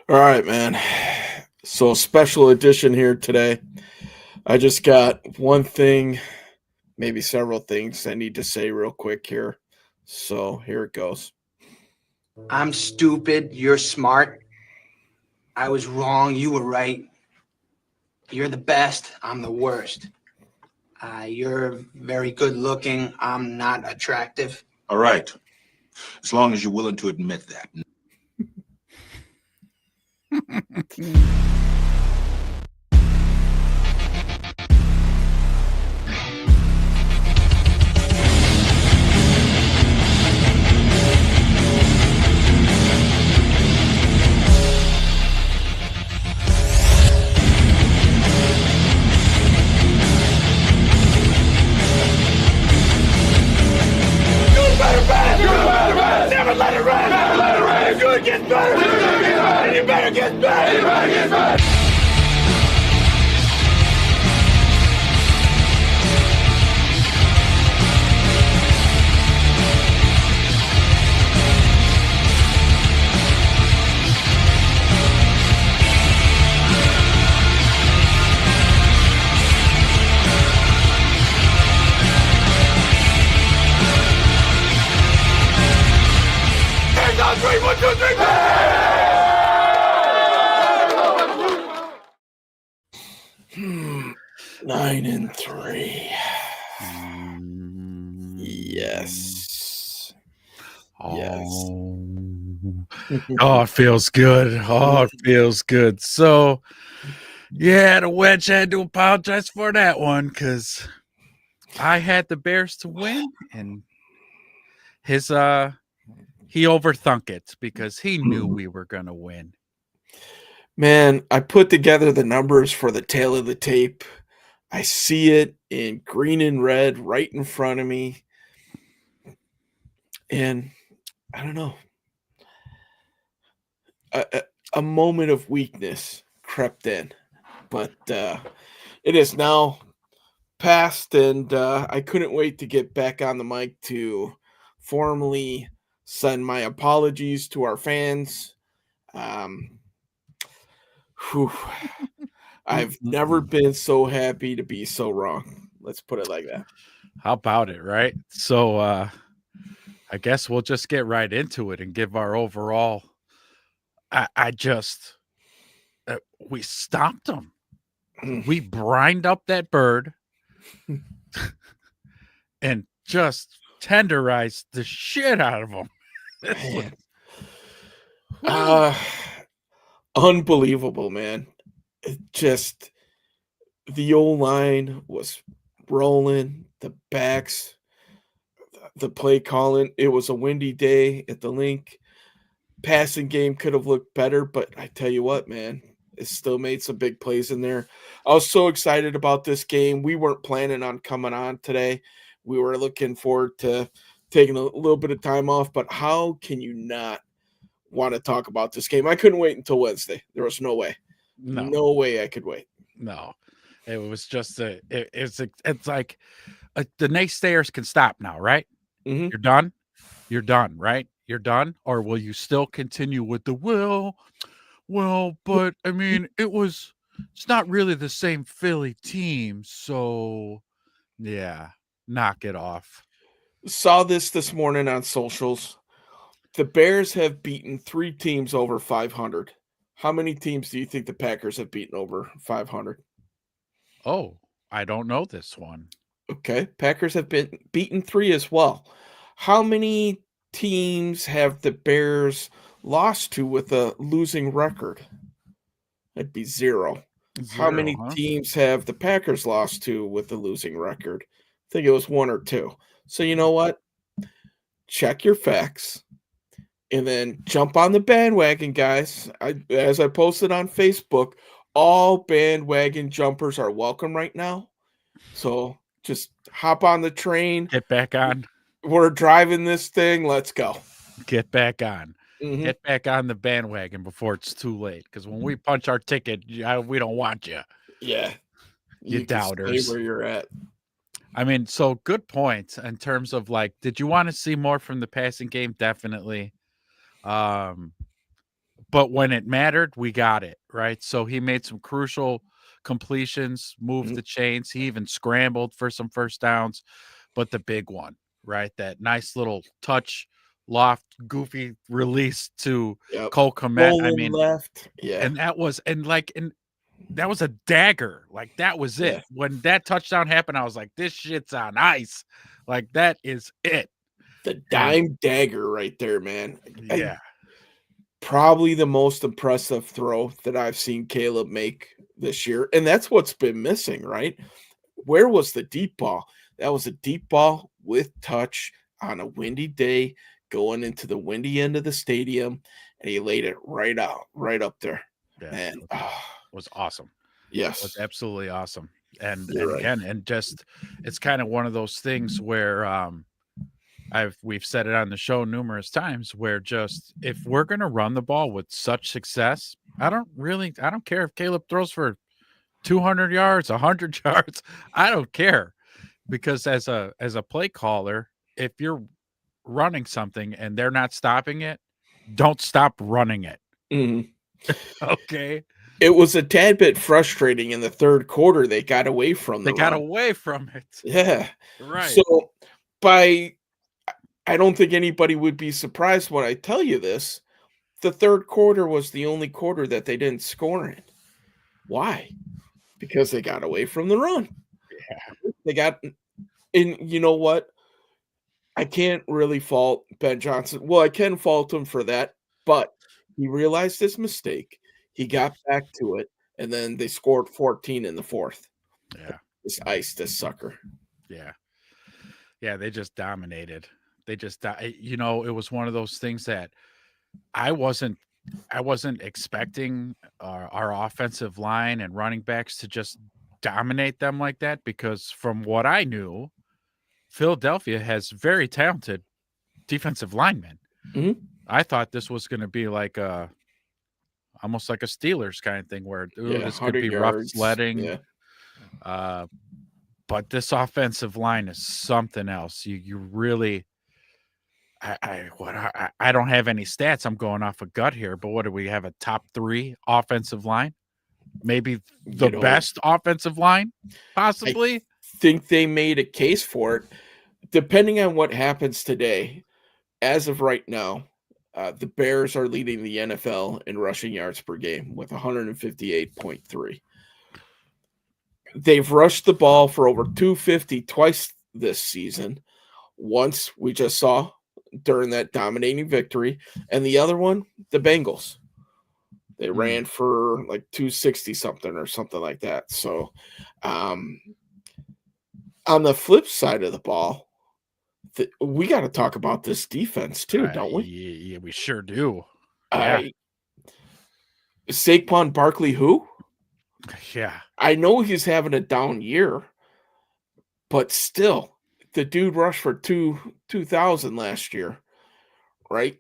All right, man. So, special edition here today. I just got one thing, maybe several things I need to say real quick here. So, here it goes. I'm stupid. You're smart. I was wrong. You were right. You're the best. I'm the worst. You're very good looking. I'm not attractive. All right. As long as you're willing to admit that. Never let it rest! Never let it rest! You're good gets better! You're good gets better! And you better get better! You better get better! Hands on three, 1, 2, 3. 9-3. Yes. Yes. Oh, it feels good. Oh, it feels good. So, yeah, the Wedge had to apologize for that one because I had the Bears to win, and his he overthunk it because he knew we were gonna win. Man, I put together the numbers for the tail of the tape. I see it in green and red right in front of me. And I don't know. A moment of weakness crept in. But it is now past, and I couldn't wait to get back on the mic to formally send my apologies to our fans. Whew. I've never been so happy to be so wrong. Let's put it like that. How about it, right? So I guess we'll just get right into it and give our overall. I just we stomped them. We brined up that bird and just tenderized the shit out of them. Unbelievable, man. Just the old line was rolling, the backs, the play calling. It was a windy day at the link. Passing game could have looked better, but I tell you what, man, it still made some big plays in there. I was so excited about this game. We weren't planning on coming on today. We were looking forward to taking a little bit of time off, but how can you not want to talk about this game? I couldn't wait until Wednesday. There was no way. No way I could wait. No. It was just it's like the naysayers can stop now, right? Mm-hmm. You're done. You're done, right? You're done, or will you still continue with the well, but I mean, it's not really the same Philly team, so yeah, knock it off. Saw this morning on socials. The Bears have beaten 3 teams over 500. How many teams do you think the Packers have beaten over 500? Oh, I don't know this one. Okay, Packers have been beaten 3 as well. How many teams have the Bears lost to with a losing record? That'd be 0. How many teams have the Packers lost to with a losing record? I think it was 1 or 2. So you know what? Check your facts and then jump on the bandwagon, guys. As I posted on Facebook, all bandwagon jumpers are welcome right now. So just hop on the train. Get back on. We're driving this thing. Let's go. Get back on. Mhm. Get back on the bandwagon before it's too late. Because when we punch our ticket, we don't want you. Yeah. You can doubters. Stay where you're at. I mean, so good point in terms of like, did you want to see more from the passing game? Definitely. But but when it mattered, we got it, right? So he made some crucial completions, moved the chains. He even scrambled for some first downs, but the big one, right? That nice little touch, loft, goofy release to Yep. Cole Kmet. I Rolling mean, left. Yeah. and that was that was a dagger. Like that was it. Yeah. When that touchdown happened, I was like, this shit's on ice. Like that is it. The dime dagger right there, man. Yeah. Probably the most impressive throw that I've seen Caleb make this year. And that's what's been missing, right? Where was the deep ball? That was a deep ball with touch on a windy day going into the windy end of the stadium. And he laid it right out, right up there. Yeah. Man, It was awesome. yes. It was absolutely awesome. And You're right. again, and just it's kind of one of those things where we've said it on the show numerous times where just if we're gonna run the ball with such success, I don't care if Caleb throws for 200 yards, 100 yards. I don't care, because as a play caller, if you're running something and they're not stopping it, don't stop running it. Mhm. Okay. It was a tad bit frustrating in the third quarter. They got away from They the got run. away from it. Yeah. Right. So I don't think anybody would be surprised when I tell you this. The third quarter was the only quarter that they didn't score in. Why? Because they got away from the run. Yeah. They got, and you know what? I can't really fault Ben Johnson. Well, I can fault him for that, but he realized his mistake. He got back to it, and then they scored 14 in the fourth. Yeah. Just iced this sucker. Yeah. Yeah. They just dominated. They just, it was one of those things that I wasn't expecting our offensive line and running backs to just dominate them like that, because from what I knew, Philadelphia has very talented defensive linemen. Mhm. I thought this was going to be like almost like a Steelers kind of thing where this could 100 be rough yards. sledding. Yeah. But this offensive line is something else. You really, I don't have any stats. I'm going off a gut here, but what do we have? A top 3 offensive line? Maybe the best offensive line, possibly. I think they made a case for it. Depending on what happens today, as of right now, the Bears are leading the NFL in rushing yards per game with 158.3. They've rushed the ball for over 250 twice this season. Once we just saw during that dominating victory, and the other one, the Bengals. They ran for like 260 something or something like that. So, on the flip side of the ball, we got to talk about this defense too, don't we? Yeah, we sure do. Yeah. Saquon Barkley, who? Yeah. I know he's having a down year, but still, the dude rushed for 2,000 last year, right?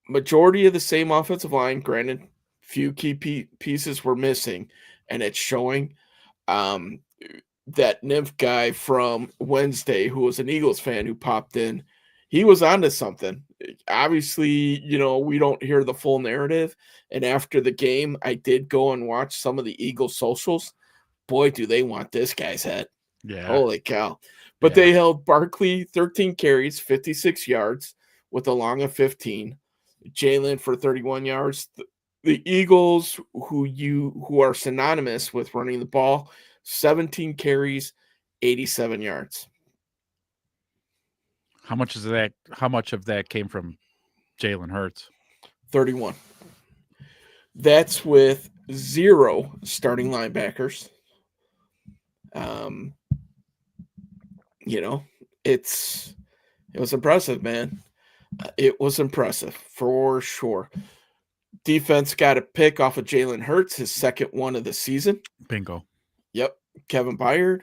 Majority of the same offensive line. Granted, few key pieces were missing, and it's showing. That nymph guy from Wednesday, who was an Eagles fan who popped in, he was onto something. Obviously, we don't hear the full narrative. And after the game, I did go and watch some of the Eagles socials. Boy, do they want this guy's head. Yeah. Holy cow. But they held Barkley 13 carries, 56 yards with a long of 15. Jalen for 31 yards. The Eagles, who are synonymous with running the ball, 17 carries, 87 yards. How much of that came from Jalen Hurts? 31. That's with 0 starting linebackers. It was impressive, man. It was impressive for sure. Defense got a pick off of Jalen Hurts, his second one of the season. Bingo. Yep. Kevin Byard.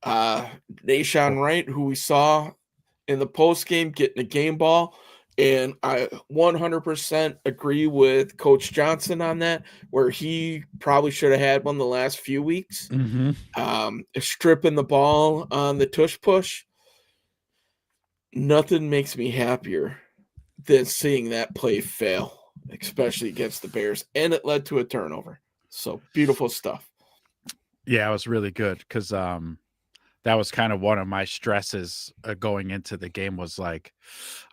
Nashawn Wright, who we saw in the post game getting a game ball. And I 100% agree with Coach Johnson on that, where he probably should have had one the last few weeks. Stripping the ball on the tush push. Nothing makes me happier than seeing that play fail. especially against the Bears, and it led to a turnover. So beautiful stuff. Yeah, it was really good because that was kind of one of my stresses going into the game was like,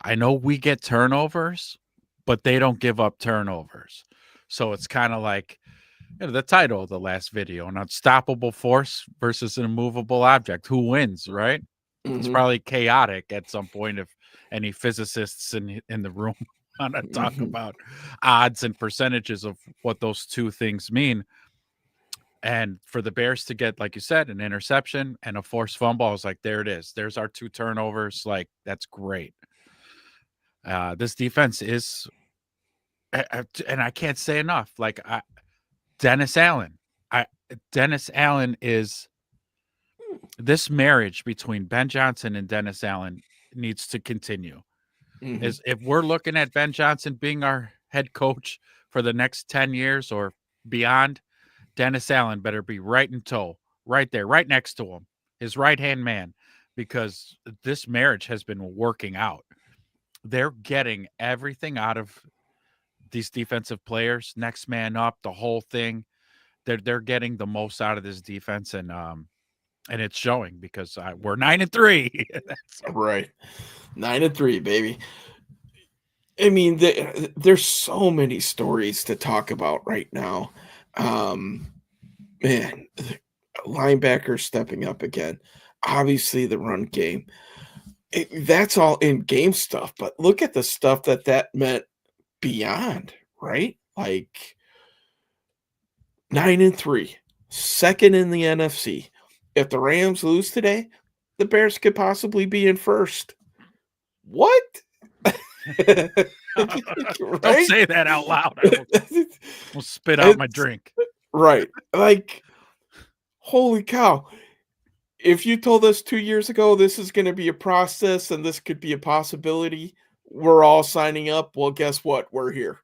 I know we get turnovers, but they don't give up turnovers. So it's kind of like the title of the last video, an unstoppable force versus an immovable object. Who wins, right? It's probably chaotic at some point if any physicists in the room want to talk about odds and percentages of what those two things mean. And for the Bears to get, like you said, an interception and a forced fumble, I was like, there it is. There's our 2 turnovers. Like, that's great. This defense is, and I can't say enough. Like, Dennis Allen. Dennis Allen is, this marriage between Ben Johnson and Dennis Allen needs to continue. Is if we're looking at Ben Johnson being our head coach for the next 10 years or beyond, Dennis Allen better be right in tow, right there, right next to him, his right-hand man, because this marriage has been working out. They're getting everything out of these defensive players, next man up, the whole thing. They're getting the most out of this defense, and it's showing because we're 9-3. Right. 9-3, baby. I mean, there's so many stories to talk about right now. Man, linebackers stepping up again. Obviously, the run game. That's all in game stuff, but look at the stuff that meant beyond, right? Like 9-3, second in the NFC. If the Rams lose today, the Bears could possibly be in first. What? Right? Don't say that out loud. We'll spit out my drink. Right. Like, holy cow. If you told us 2 years ago this is going to be a process and this could be a possibility, we're all signing up. Well, guess what? We're here.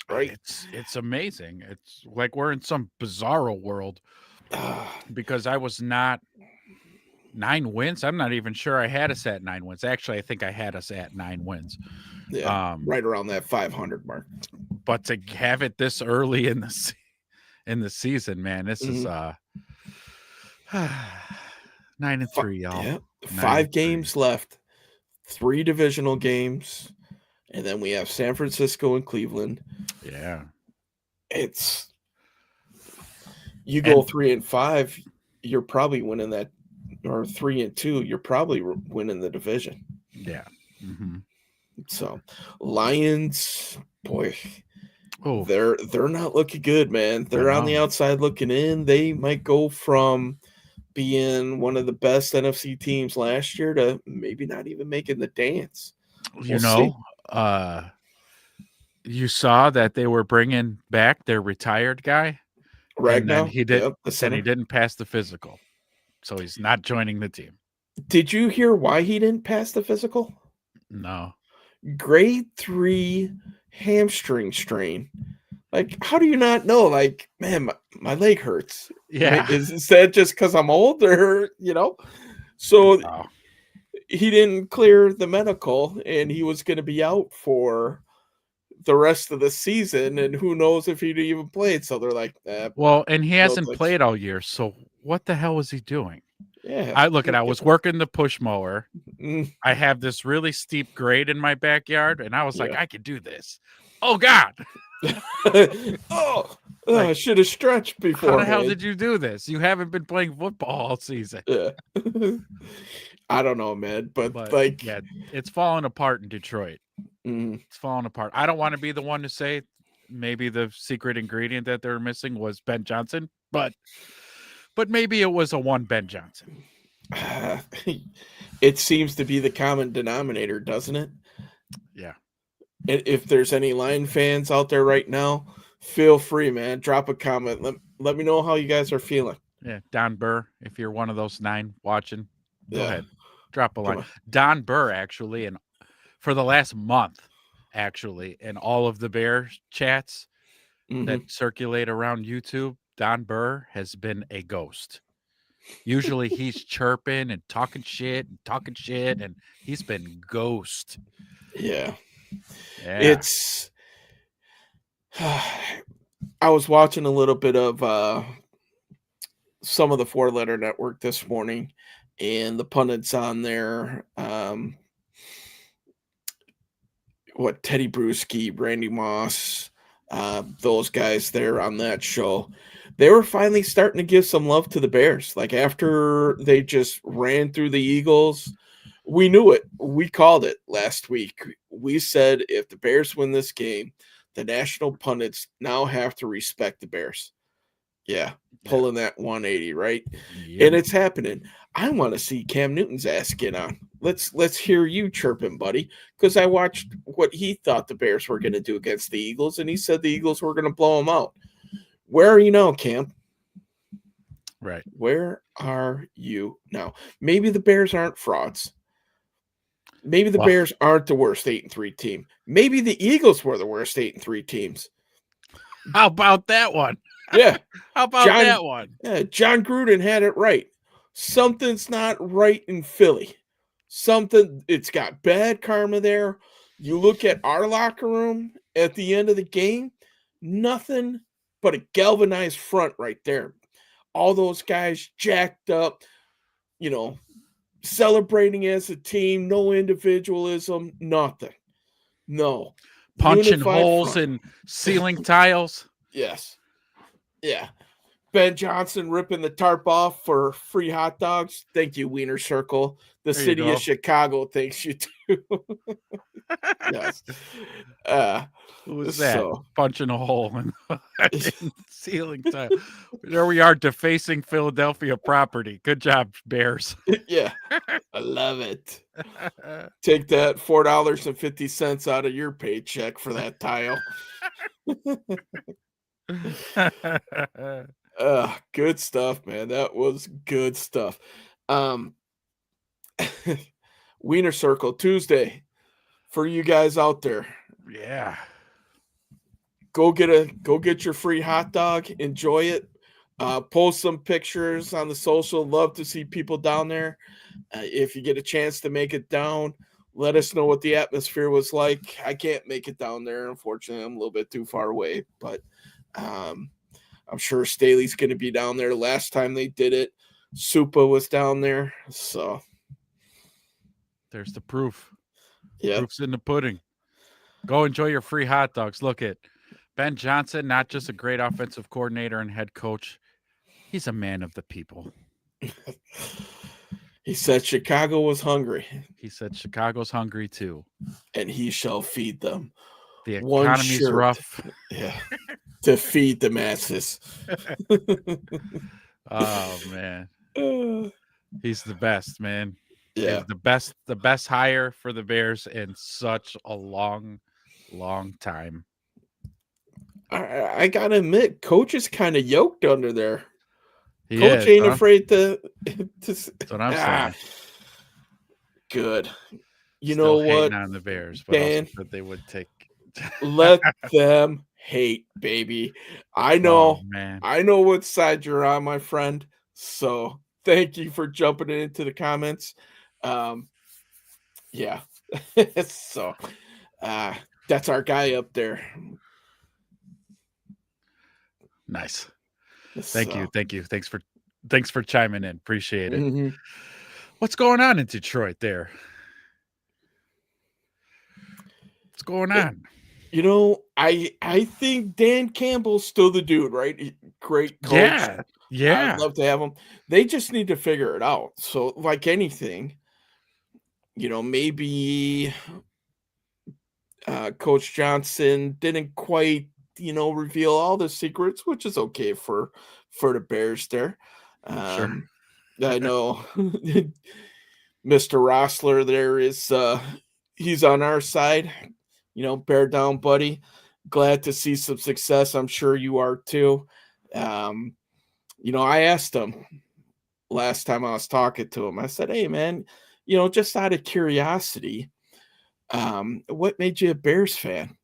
Right? It's amazing. It's like we're in some bizarro world because I was not 9 wins. I'm not even sure I had us at 9 wins. Actually, I think I had us at 9 wins. Yeah, right around that 500 mark. But to have it this early in the season, man, this is 9-3, y'all. Yeah, 5 games left, 3 divisional games, and then we have San Francisco and Cleveland. Yeah, it's you go 3-5, you're probably winning that, or 3-2, you're probably winning the division. Yeah. So, Lions, boy, they're not looking good, man. They're on the outside looking in. They might go from being one of the best NFC teams last year to maybe not even making the dance. You saw that they were bringing back their retired guy, and then he didn't pass the physical, so he's not joining the team. Did you hear why he didn't pass the physical? No. Grade 3 hamstring strain. Like, how do you not know? Like, man, my leg hurts. Yeah. Is that just because I'm old, or So he didn't clear the medical, and he was going to be out for the rest of the season, and who knows if he'd even played. So they're like, well, and he hasn't played all year. So what the hell was he doing? Yeah, I was working the push mower. I have this really steep grade in my backyard, and I was like, I could do this. Oh God. I should have stretched before. How the hell did you do this? You haven't been playing football all season. Yeah. I don't know, man, but it's falling apart in Detroit. It's falling apart. I don't want to be the one to say maybe the secret ingredient that they're missing was Ben Johnson, but maybe it was a one Ben Johnson. It seems to be the common denominator, doesn't it? Yeah. If there's any Lion fans out there right now, feel free, man. Drop a comment. Let me know how you guys are feeling. Yeah, Don Burr, if you're one of those 9 watching, go ahead. Drop a line. Don Burr, actually, and for the last month, actually, in all of the Bear chats that circulate around YouTube, Don Burr has been a ghost. Usually he's chirping and talking shit, and he's been ghost. Yeah. It's I was watching a little bit of some of the Four Letter Network this morning, and the pundits on there, what Teddy Bruschi, Randy Moss, those guys there on that show, they were finally starting to give some love to the Bears. Like after they just ran through the Eagles, we knew it. We called it last week. We said if the Bears win this game, the national pundits now have to respect the Bears. Yeah, pulling that 180, right? Yep. And it's happening. I want to see Cam Newton's ass get on. Let's hear you chirping, buddy, because I watched what he thought the Bears were going to do against the Eagles, and he said the Eagles were going to blow them out. Where are you now, Cam? Right. Where are you now? Maybe the Bears aren't frauds. Maybe the Bears aren't the worst 8-3 team. Maybe the Eagles were the worst 8-3 teams. How about that one? Yeah. How about that one? Yeah, John Gruden had it right. Something's not right in Philly. It's got bad karma there. You look at our locker room at the end of the game, nothing but a galvanized front right there. All those guys jacked up, celebrating as a team, no individualism, nothing. No. Punching Unified holes front. in ceiling tiles. Yes. Yeah. Ben Johnson ripping the tarp off for free hot dogs. Thank you, Wiener Circle. The There you city go. of Chicago thanks you too. Yes. Who was that? So Punching a hole in the ceiling tile. There we are, defacing Philadelphia property. Good job, Bears. yeah, I love it. Take that $4.50 out of your paycheck for that tile. Good stuff, man. That was good stuff. Wiener Circle Tuesday for you guys out there. Yeah. Go get your free hot dog. Enjoy it. Post some pictures on the social. Love to see people down there. If you get a chance to make it down, let us know what the atmosphere was like. I can't make it down there, unfortunately. I'm a little bit too far away, but I'm sure Staley's going to be down there. Last time they did it, Supa was down there. So there's the proof. Yeah, proof's in the pudding. Go enjoy your free hot dogs. Look at Ben Johnson, not just a great offensive coordinator and head coach. He's a man of the people. He said Chicago was hungry. He said Chicago's hungry too. And he shall feed them. The economy's rough. Yeah. To feed the masses. Oh man. He's the best, man. Yeah. The best hire for the Bears in such a long time. I gotta admit, Coach is kind of yoked under there. Coach ain't afraid to that's what I'm saying. Good. You Still know what? On the Bears, but Dan, also that they would take. Let them hate, baby. I know. Oh, man. I know what side you're on, my friend. So thank you for jumping into the comments. Yeah. So that's our guy up there. Nice. Thank you. Thanks for chiming in. Appreciate it. Mm-hmm. What's going on in Detroit there? What's going on? You know, I think Dan Campbell's still the dude, right? Great coach. Yeah. I'd love to have him. They just need to figure it out. So, like anything, maybe Coach Johnson didn't quite, reveal all the secrets, which is okay for the Bears there. Sure. I know Mr. Rossler there is he's on our side. Bear down, buddy. Glad to see some success. I'm sure you are too. I asked him last time I was talking to him. I said, "Hey, man, just out of curiosity, what made you a Bears fan?"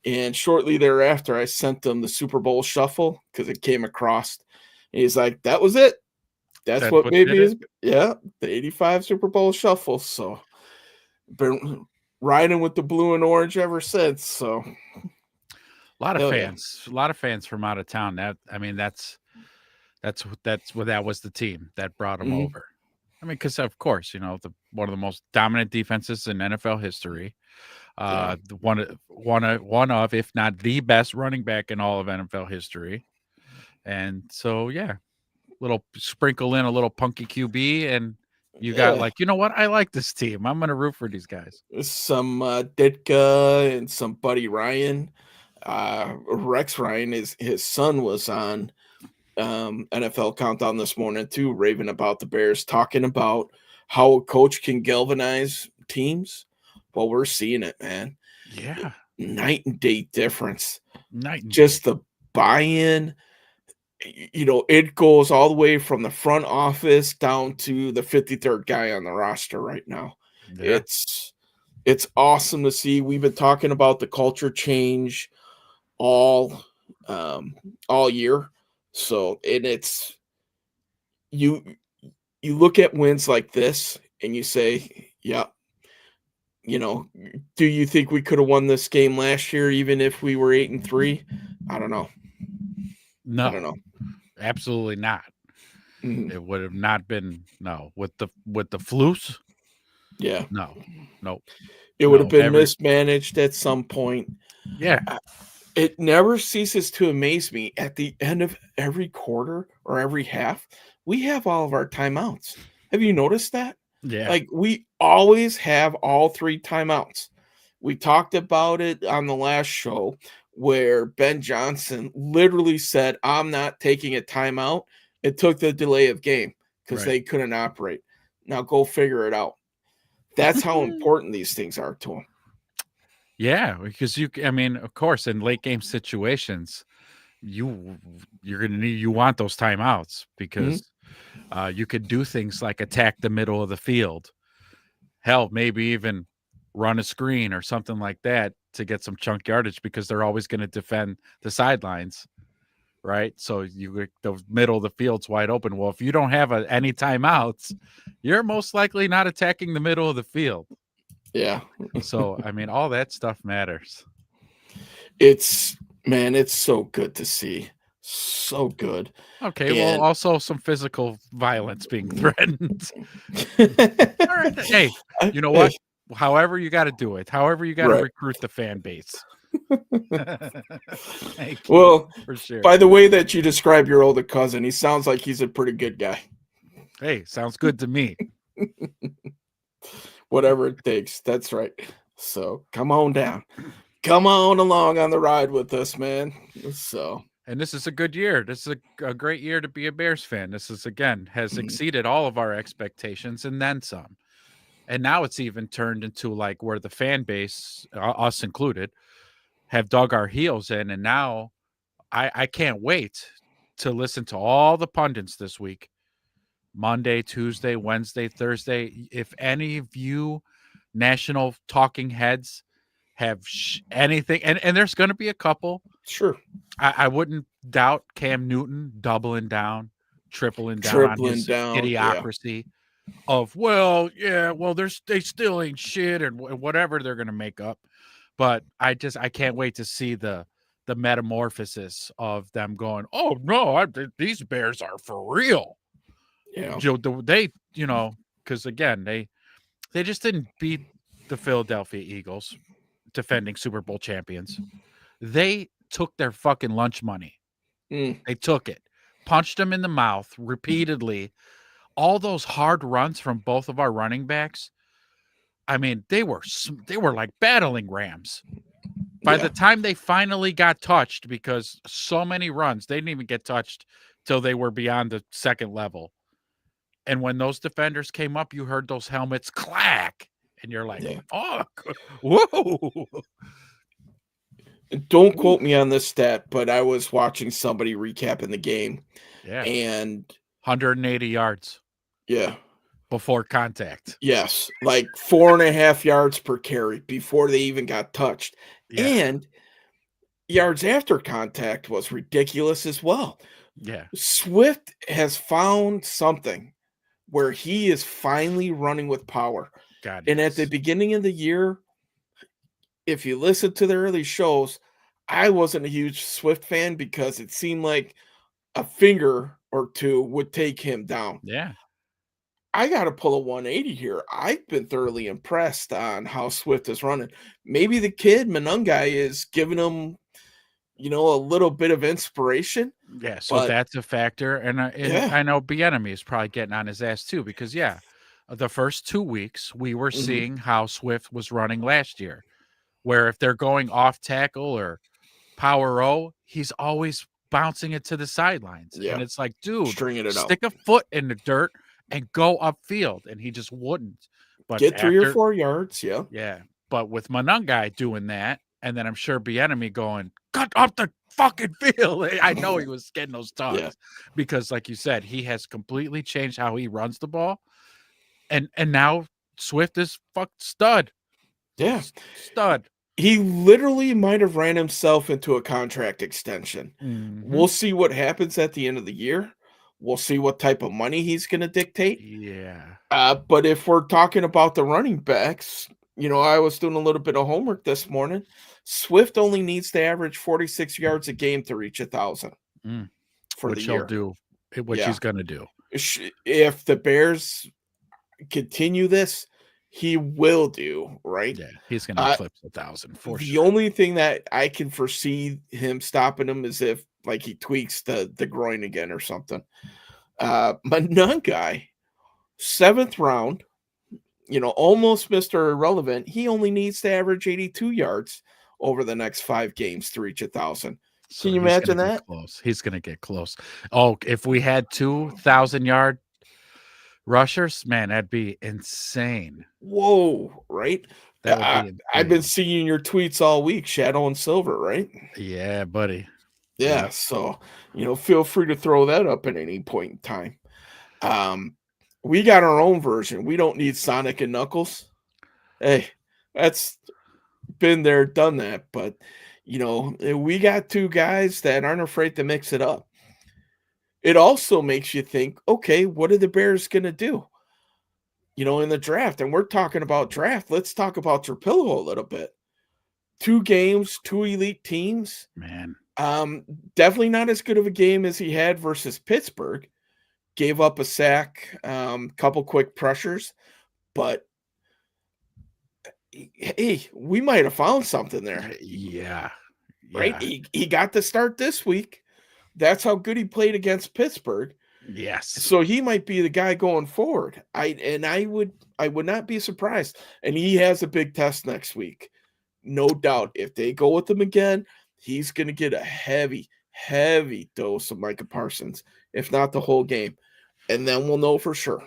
And shortly thereafter, I sent him the Super Bowl shuffle because it came across. And he's like, "That was it. That's what made me the 85 Super Bowl shuffle." So, been riding with the blue and orange ever since. So, A lot of Oh, yeah. fans, a lot of fans from out of town. That was the team that brought them Mhm. over. I mean, because of course, one of the most dominant defenses in NFL history. Yeah. One of, if not the best running back in all of NFL history. And so, yeah, little sprinkle in a little punky QB, and you got Yeah. like, you know what? I like this team. I'm going to root for these guys. Some Ditka and some Buddy Ryan. Rex Ryan, his son was on NFL Countdown this morning too, raving about the Bears, talking about how a coach can galvanize teams. Well, we're seeing it, man. Yeah, Night and day difference. night and Just day. the buy-in. It goes all the way from the front office down to the 53rd guy on the roster right now. Yeah, It's awesome to see. We've been talking about the culture change all um, all year. So, and it's you you look at wins like this and you say, yeah, do you think we could have won this game last year even if we were 8-3? I don't know. I don't no, know. absolutely not. Mhm. It would have not been with the flus. Yeah. No, no, It would have no. been mismanaged at some point. Yeah, It never ceases to amaze me at the end of every quarter or every half, we have all of our timeouts. Have you noticed that? yeah, Like, we always have all 3 timeouts. We talked about it on the last show where Ben Johnson literally said, "I'm not taking a timeout." It took the delay of game because right. they couldn't operate. Now go figure it out. That's how important these things are to them. Yeah, because I mean, of course, in late game situations, you're gonna need you want those timeouts Mhm. because you could do things like attack the middle of the field. Hell, maybe even run a screen or something like that to get some chunk yardage because they're always going to defend the sidelines, right? So the middle of the field's wide open. Well, if you don't have any timeouts, you're most likely not attacking the middle of the field. Yeah. So I mean, all that stuff matters. It's it's so good to see. So good. Okay, well, And also some physical violence being threatened. All right, hey, you know hey, what? However you got to do it. However you got to right. recruit the fan base. Thank you Well, for by sharing. the way that you describe your older cousin, he sounds like he's a pretty good guy. Hey, sounds good to me. Whatever it takes. That's right. So come on down. Come on along on the ride with us, man. So And this is a good year. This is a great year to be a Bears fan. This is has exceeded all of our expectations and then some. And now it's even turned into like where the fan base, us included, have dug our heels in. And now I can't wait to listen to all the pundits this week. Monday, Tuesday, Wednesday, Thursday. If any of you national talking heads have anything, and there's going to be a couple. sure. I wouldn't doubt Cam Newton doubling down, tripling down on Tripling his down. Yeah. idiocracy of, they still ain't shit and whatever they're going to make up. But I can't wait to see the metamorphosis of them going, oh no, these Bears are for real. Yeah. They, because again, they just didn't beat the Philadelphia Eagles, defending Super Bowl champions. They took their fucking lunch money. Mm, They took it, punched them in the mouth repeatedly. All those hard runs from both of our running backs. I mean, they were like battling rams. By yeah. the time they finally got touched, because so many runs, they didn't even get touched till they were beyond the second level. And when those defenders came up, you heard those helmets clack. And you're like, Yeah. fuck. Whoa. Don't quote me on this stat, but I was watching somebody recapping the game. Yeah. And 180 yards yeah. before contact. Yes. Like 4.5 yards per carry before they even got touched. Yeah. And yards after contact was ridiculous as well. Yeah. Swift has found something where he is finally running with power. God, And at the beginning of the year, if you listen to the early shows, I wasn't a huge Swift fan because it seemed like a finger or two would take him down. Yeah. I got to pull a 180 here. I've been thoroughly impressed on how Swift is running. Maybe the kid Monungai is giving him, a little bit of inspiration. Yeah, so But that's a factor, and yeah, I know Bieniemy is probably getting on his ass too because the first 2 weeks we were mhm, seeing how Swift was running last year, where if they're going off tackle or power O, he's always bouncing it to the sidelines, and yeah, it's like, dude, stringing it out. stick a foot in the dirt and go upfield, and he just wouldn't. But Get 3 or after 4 yards. Yeah, Yeah, but with Monungai doing that, and then I'm sure Bieniemy going, "Cut up the fucking field." I know he was getting those yeah, talks because, like you said, he has completely changed how he runs the ball, and now Swift is stud, yeah. stud. He literally might have ran himself into a contract extension. Hmm. We'll see what happens at the end of the year. We'll see what type of money he's going to dictate. Yeah, But if we're talking about the running backs, I was doing a little bit of homework this morning. Swift only needs to average 46 yards a game to reach 1,000 mm, for the which he'll year. do, which Yeah. he's gonna do. If the Bears continue this, he will do, right? Yeah, he's gonna Uh, eclipse 1,000 for the sure. only thing that I can foresee him stopping him is if like he tweaks the groin again or something. Monungai, 7th round, almost Mr. Irrelevant. He only needs to average 82 yards over the next 5 games to reach 1,000. So Can you he's gonna imagine get that? close. He's gonna get close. Oh, if we had 2,000-yard rushers, man, that'd be insane. Whoa, right? That would be I've been insane. seeing your tweets all week, Shadow and Silver, right? Yeah, buddy. Yeah, Yep. so, feel free to throw that up at any point in time. Um, we got our own version. We don't need Sonic and Knuckles. Hey, that's been there, done that. But, we got 2 guys that aren't afraid to mix it up. It also makes you think, okay, what are the Bears going to do? In the draft. And we're talking about draft. Let's talk about Trapillo a little bit. 2 games, 2 elite teams. Man. Definitely not as good of a game as he had versus Pittsburgh. Gave up a sack, couple quick pressures, but hey, we might have found something there. Yeah. Right? Yeah. He got the start this week. That's how good he played against Pittsburgh. Yes. So he might be the guy going forward. I would not be surprised. And he has a big test next week. No doubt. If they go with him again, he's going to get a heavy, heavy dose of Micah Parsons, if not the whole game. And then we'll know for sure.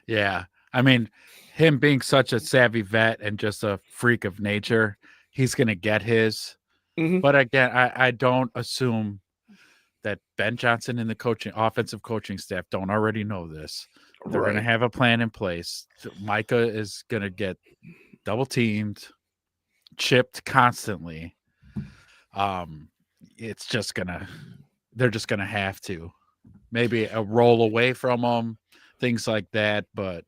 Yeah. I mean, him being such a savvy vet and just a freak of nature, he's going to get his. Mhm. But again, I don't assume that Ben Johnson and the offensive coaching staff don't already know this. They're going to Right. have a plan in place. Micah is going to get double teamed, chipped constantly. It's just they're just gonna have to maybe a roll away from them, things like that. But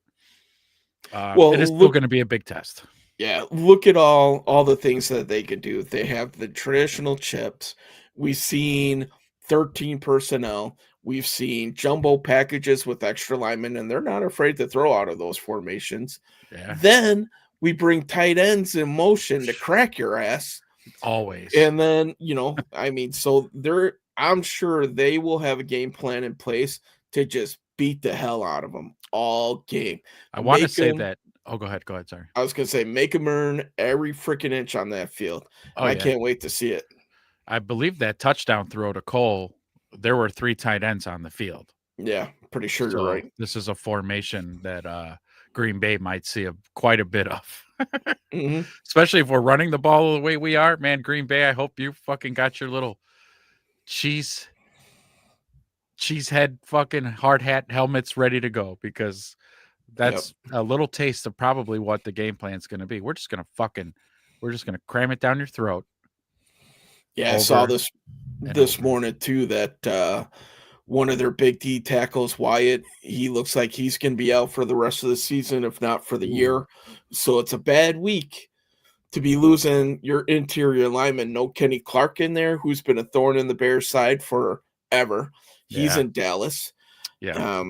it is still going to be a big test. Yeah, look at all the things that they could do. They have the traditional chips. We've seen 13 personnel. We've seen jumbo packages with extra linemen, and they're not afraid to throw out of those formations. Yeah, Then we bring tight ends in motion to crack your ass. always. And then, so I'm sure they will have a game plan in place to just beat the hell out of them all game. I want to Make say 'em- that. Oh, go ahead. Sorry. I was gonna say make them earn every freaking inch on that field. Oh, And I yeah. can't wait to see it. I believe that touchdown throw to Cole, there were 3 tight ends on the field. Yeah, pretty sure you're So right. this is a formation that Green Bay might see quite a bit of. Mhm. Especially if we're running the ball the way we are, man. Green Bay, I hope you fucking got your little cheese head fucking hard hat helmets ready to go, because that's a little taste of probably what the game plan is going to be. We're just going to cram it down your throat. Yeah, I saw over this over. morning too that one of their big D tackles, Wyatt, he looks like he's going to be out for the rest of the season, if not for the Ooh. year. So it's a bad week to be losing your interior lineman, no Kenny Clark in there, who's been a thorn in the Bears' side forever. He's Yeah. in Dallas. Yeah.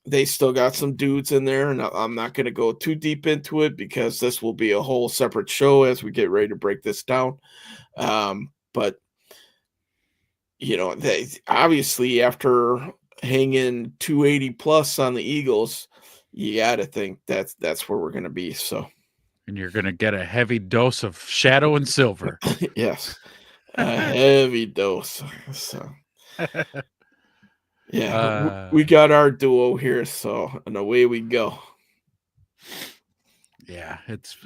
They still got some dudes in there, and I'm not going to go too deep into it because this will be a whole separate show as we get ready to break this down. But they obviously, after hanging 280 plus on the Eagles, you got to think that's where we're going to be. So, And you're going to get a heavy dose of shadow and silver. yes, a heavy dose. So, yeah, we got our duo here. So, and away we go. Yeah, it's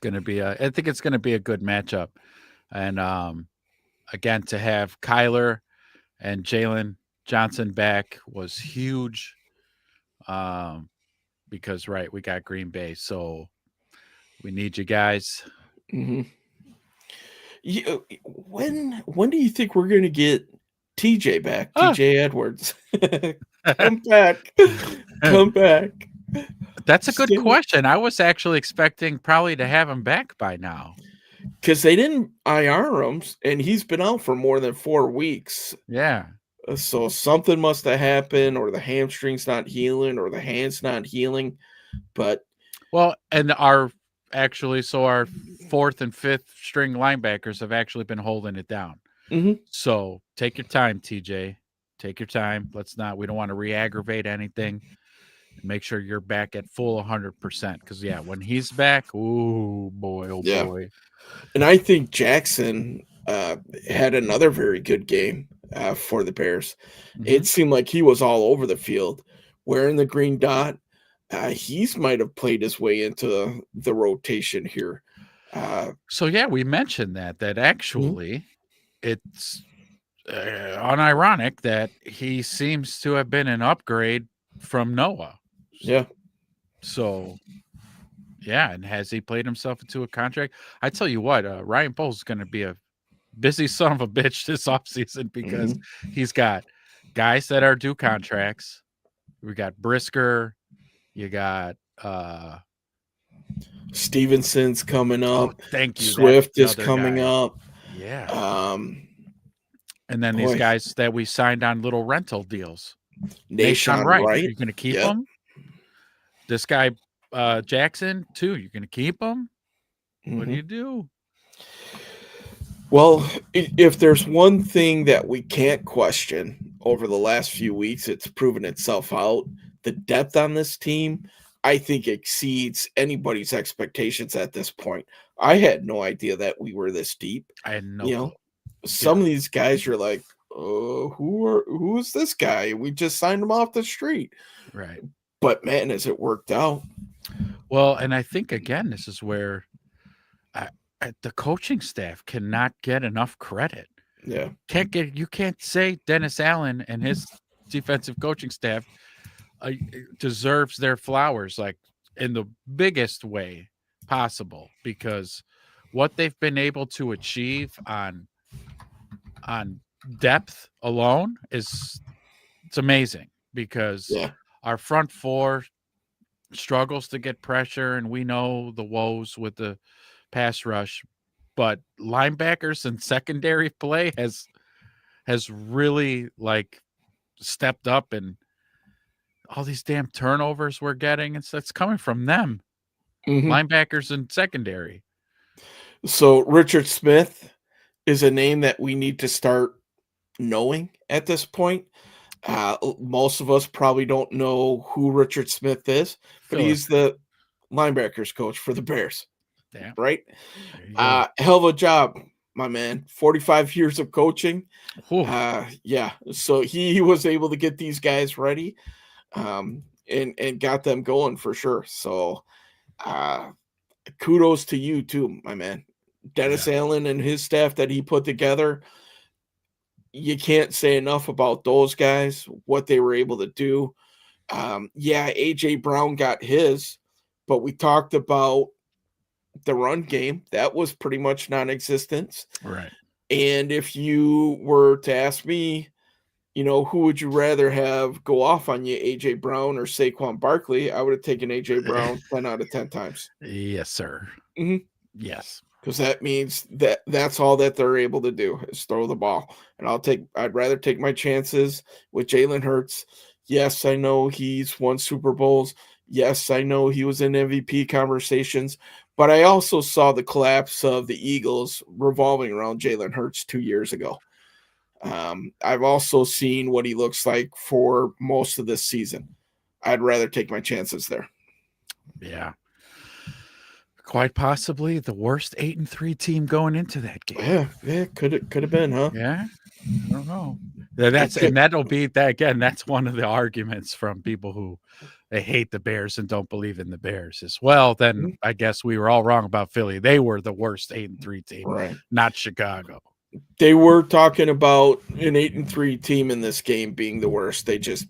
going to be I think it's going to be a good matchup. And again, to have Kyler and Jalen Johnson back was huge. Because we got Green Bay, so we need you guys. Mm-hmm. When do you think we're going to get TJ back? TJ Edwards. Come back. Come back. That's a good question. I was actually expecting probably to have him back by now. Because they didn't IR him, and he's been out for more than 4 weeks. Yeah. So something must have happened, or the hamstring's not healing, or the hand's not healing. But and our 4th and 5th string linebackers have actually been holding it down. Mm-hmm. So take your time, TJ. Take your time. We don't want to re-aggravate anything. Make sure you're back at full 100%. Because when he's back, oh boy. And I think Jackson had another very good game for the Bears. Mm-hmm. It seemed like he was all over the field, wearing the green dot. He's might have played his way into the rotation here. We mentioned that actually it's unironic that he seems to have been an upgrade from Noah. Yeah. So, and has he played himself into a contract? I tell you what, Ryan Poles is going to be a busy son of a bitch this offseason because he's got guys that are due contracts. We got Brisker. You got Stevenson's coming up. Oh, thank you. Swift is coming up. Yeah. And then these guys that we signed on little rental deals. Nation Wright. You're going to keep him? This guy, Jackson, too. You're going to keep him? What do you do? Well, if there's one thing that we can't question over the last few weeks, it's proven itself out. The depth on this team, I think, exceeds anybody's expectations at this point. I had no idea that we were this deep. I had no clue. Some of these guys, you're like, who is this guy? We just signed him off the street. Right. But, man, has it worked out? Well, and I think, again, this is where the coaching staff cannot get enough credit. Yeah. You can't say Dennis Allen and his defensive coaching staff deserves their flowers like in the biggest way possible, because what they've been able to achieve on depth alone it's amazing, because our front four struggles to get pressure, and we know the woes with the pass rush, but linebackers and secondary play has really stepped up, and all these damn turnovers we're getting, it's coming from them. Linebackers and secondary. So Richard Smith is a name that we need to start knowing at this point. Most of us probably don't know who Richard Smith is, but he's the linebackers coach for the Bears. Damn. Right? Hell of a job, my man. 45 years of coaching. So he was able to get these guys ready and got them going for sure. So kudos to you too, my man. Dennis Allen and his staff that he put together. You can't say enough about those guys, what they were able to do. A.J. Brown got his, but we talked about the run game. That was pretty much non-existent. Right. And if you were to ask me, who would you rather have go off on you, AJ Brown or Saquon Barkley? I would have taken AJ Brown 10 out of 10 times. Yes, sir. Mhm. Yes. Because that means that's all that they're able to do is throw the ball. And I'd rather take my chances with Jalen Hurts. Yes, I know he's won Super Bowls. Yes, I know he was in MVP conversations, but I also saw the collapse of the Eagles revolving around Jalen Hurts 2 years ago. I've also seen what he looks like for most of this season. I'd rather take my chances there. Yeah. Quite possibly the worst 8-3 team going into that game. Yeah, could have been, huh? Yeah. I don't know. That'll be that again. That's one of the arguments from people who they hate the Bears and don't believe in the Bears as well. Then I guess we were all wrong about Philly. They were the worst 8-3 team, Right. not Chicago. They were talking about an 8-3 team in this game being the worst. They just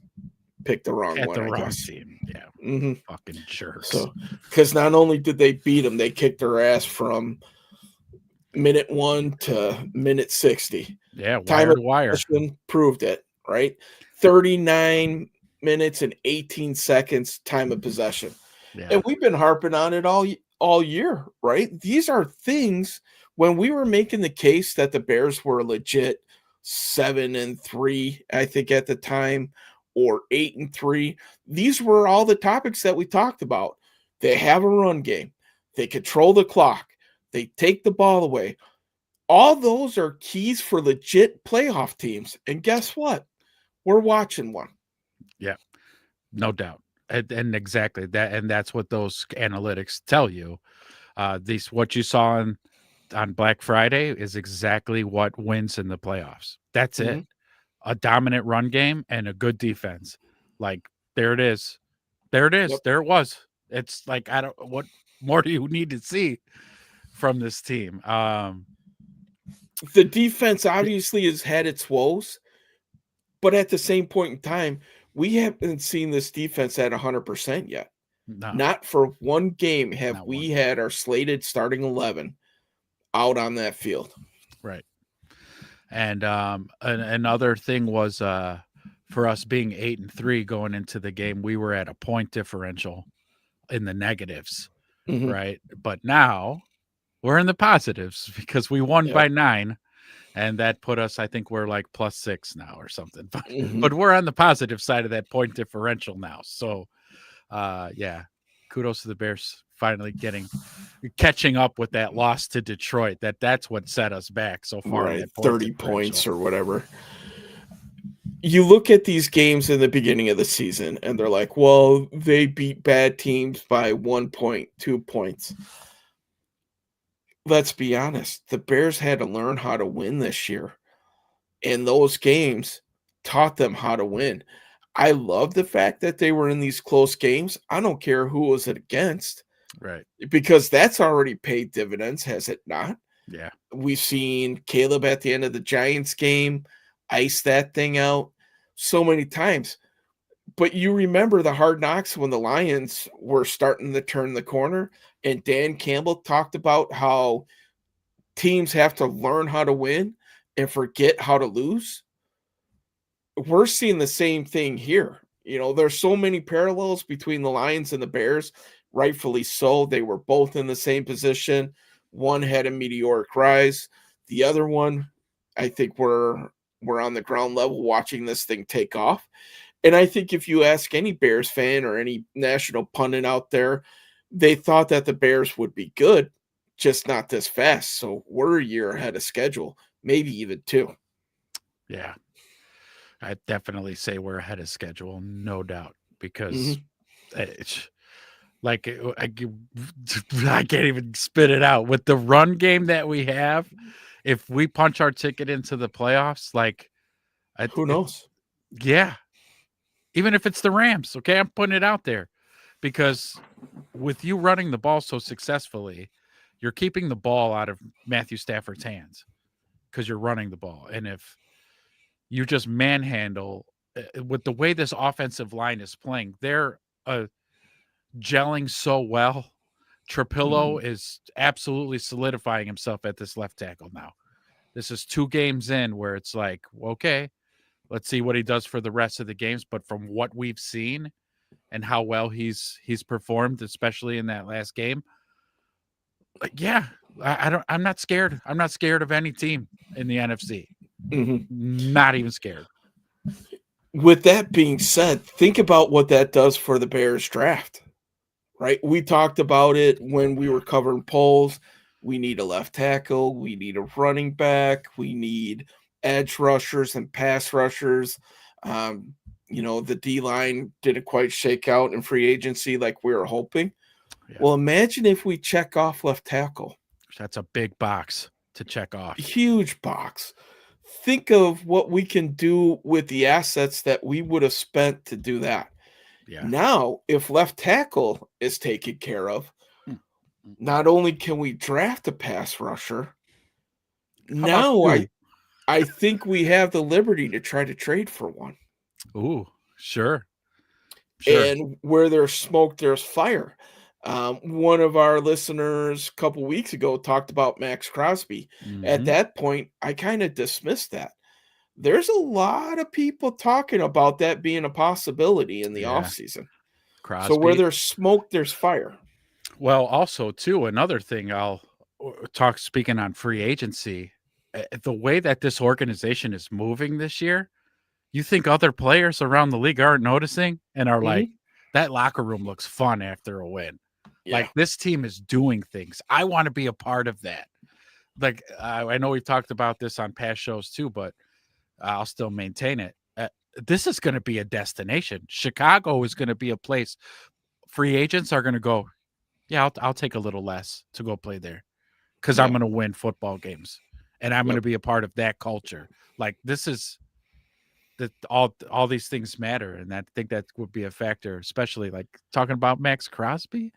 picked the wrong At one, the I wrong guess. team. Yeah. Mm-hmm. Fucking jerks. So, because not only did they beat them, they kicked their ass from minute 1 to minute 60. Yeah, Time wire of to wire. possession proved it, right? 39 minutes and 18 seconds time of possession. Yeah. And we've been harping on it all year, right? These are things when we were making the case that the Bears were legit 7-3, I think at the time, or 8-3. These were all the topics that we talked about. They have a run game. They control the clock. They take the ball away. All those are keys for legit playoff teams. And guess what? We're watching one. Yeah, no doubt. And exactly that. And that's what those analytics tell you. What you saw on Black Friday is exactly what wins in the playoffs. That's it. A dominant run game and a good defense. Like, there it is. There it is. Yep. There it was. It's like, what more do you need to see from this team? The defense obviously has had its woes, but at the same point in time, we haven't seen this defense at 100% yet. No, Not for one game have Not we one. had our slated starting 11 out on that field. right. And another thing was for us being 8-3 going into the game, we were at a point differential in the negatives, Mhm. right? But now we're in the positives because we won Yep. by 9, and that put us, I think we're like +6 now or something. Mhm. But we're on the positive side of that point differential now. So, yeah, kudos to the Bears finally catching up with that loss to Detroit. That's what set us back so far. Right, That point 30 differential. points or whatever. You look at these games in the beginning of the season, and they're like, well, they beat bad teams by 1 point, 2 points. Let's be honest. The Bears had to learn how to win this year. And those games taught them how to win. I love the fact that they were in these close games. I don't care who was it against, Right. because that's already paid dividends, has it not? Yeah. We've seen Caleb at the end of the Giants game ice that thing out so many times. But you remember the Hard Knocks when the Lions were starting to turn the corner, and Dan Campbell talked about how teams have to learn how to win and forget how to lose. We're seeing the same thing here. There's so many parallels between the Lions and the Bears, rightfully so. They were both in the same position. One had a meteoric rise. The other one, I think we're on the ground level watching this thing take off. And I think if you ask any Bears fan or any national pundit out there, they thought that the Bears would be good, just not this fast. So we're a year ahead of schedule, maybe even 2. Yeah. I definitely say we're ahead of schedule, no doubt, because it's like I can't even spit it out with the run game that we have. If we punch our ticket into the playoffs, like Who knows? Yeah, even if it's the Rams, okay, I'm putting it out there because with you running the ball so successfully, you're keeping the ball out of Matthew Stafford's hands because you're running the ball, and if you just manhandle with the way this offensive line is playing, they're gelling so well. Trapillo is absolutely solidifying himself at this left tackle now. This is 2 games in where it's like, okay, Let's see what he does for the rest of the games. But from what we've seen and how well he's performed, especially in that last game, like, yeah, I'm not scared. I'm not scared of any team in the NFC. Mhm. Not even scared. With that being said, think about what that does for the Bears draft, right? We talked about it when we were covering polls. We need a left tackle. We need a running back. We need edge rushers and pass rushers. The D line didn't quite shake out in free agency like we were hoping. Yeah. Well, imagine if we check off left tackle. That's a big box to check off. Huge box. Think of what we can do with the assets that we would have spent to do that. Yeah. Now, if left tackle is taken care of, not only can we draft a pass rusher, now I think we have the liberty to try to trade for one. Ooh, sure. Sure. And where there's smoke, there's fire. One of our listeners a couple weeks ago talked about Max Crosby. At Mhm. that point, I kind of dismissed that. There's a lot of people talking about that being a possibility in the Yeah. offseason. Crosby. So where there's smoke, there's fire. Well, also too, another thing I'll talk, speaking on free agency, the way that this organization is moving this year, you think other players around the league aren't noticing and are like, that locker room looks fun after a win. Yeah. Like, this team is doing things. I want to be a part of that. Like, I know we've talked about this on past shows too, but I'll still maintain it. This is going to be a destination. Chicago is going to be a place free agents are going to go, yeah, I'll take a little less to go play there because I'm going to win football games and I'm going to be a part of that culture. Like, this is that all these things matter, and I think that would be a factor, especially like talking about Max Crosby.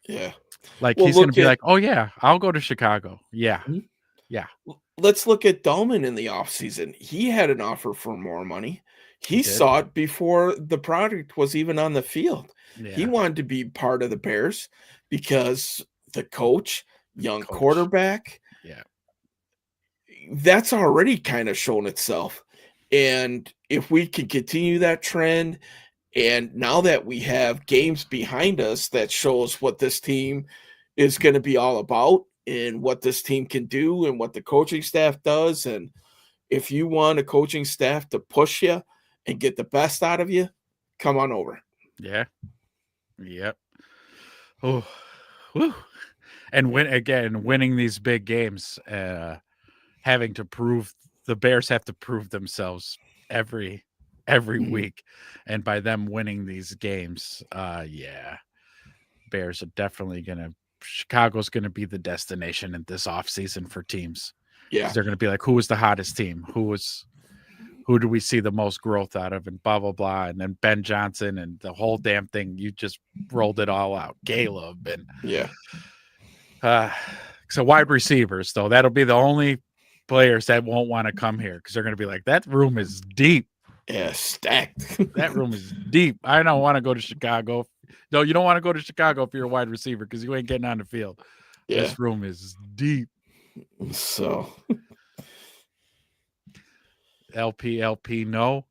Yeah. Like, Well, he's going to look be at- like, oh yeah, I'll go to Chicago. Yeah. Mhm. Yeah. Let's look at Dahlman in the offseason. He had an offer for more money. He did. saw it before the product was even on the field. He Yeah. wanted to be part of the Bears because the coach, young Coach. quarterback, Yeah. that's already kind of shown itself. And if we can continue that trend, and now that we have games behind us that shows what this team is going to be all about and what this team can do and what the coaching staff does, and if you want a coaching staff to push you and get the best out of you, come on over. Yeah. Yep. Oh, whew. And winning these big games, having to prove the Bears have to prove themselves every week, and by them winning these games, Bears are definitely Chicago's gonna be the destination in this offseason for teams. Yeah, They're gonna be like, who was the hottest team? Who do we see the most growth out of, and blah blah blah, and then Ben Johnson and the whole damn thing. You just rolled it all out. Caleb and so wide receivers, though, that'll be the only players that won't want to come here because they're going to be like, that room is deep. Yeah, stacked. That room is deep. I don't want to go to Chicago. No, you don't want to go to Chicago if you're a wide receiver because you ain't getting on the field. Yeah. This room is deep. So LP, no.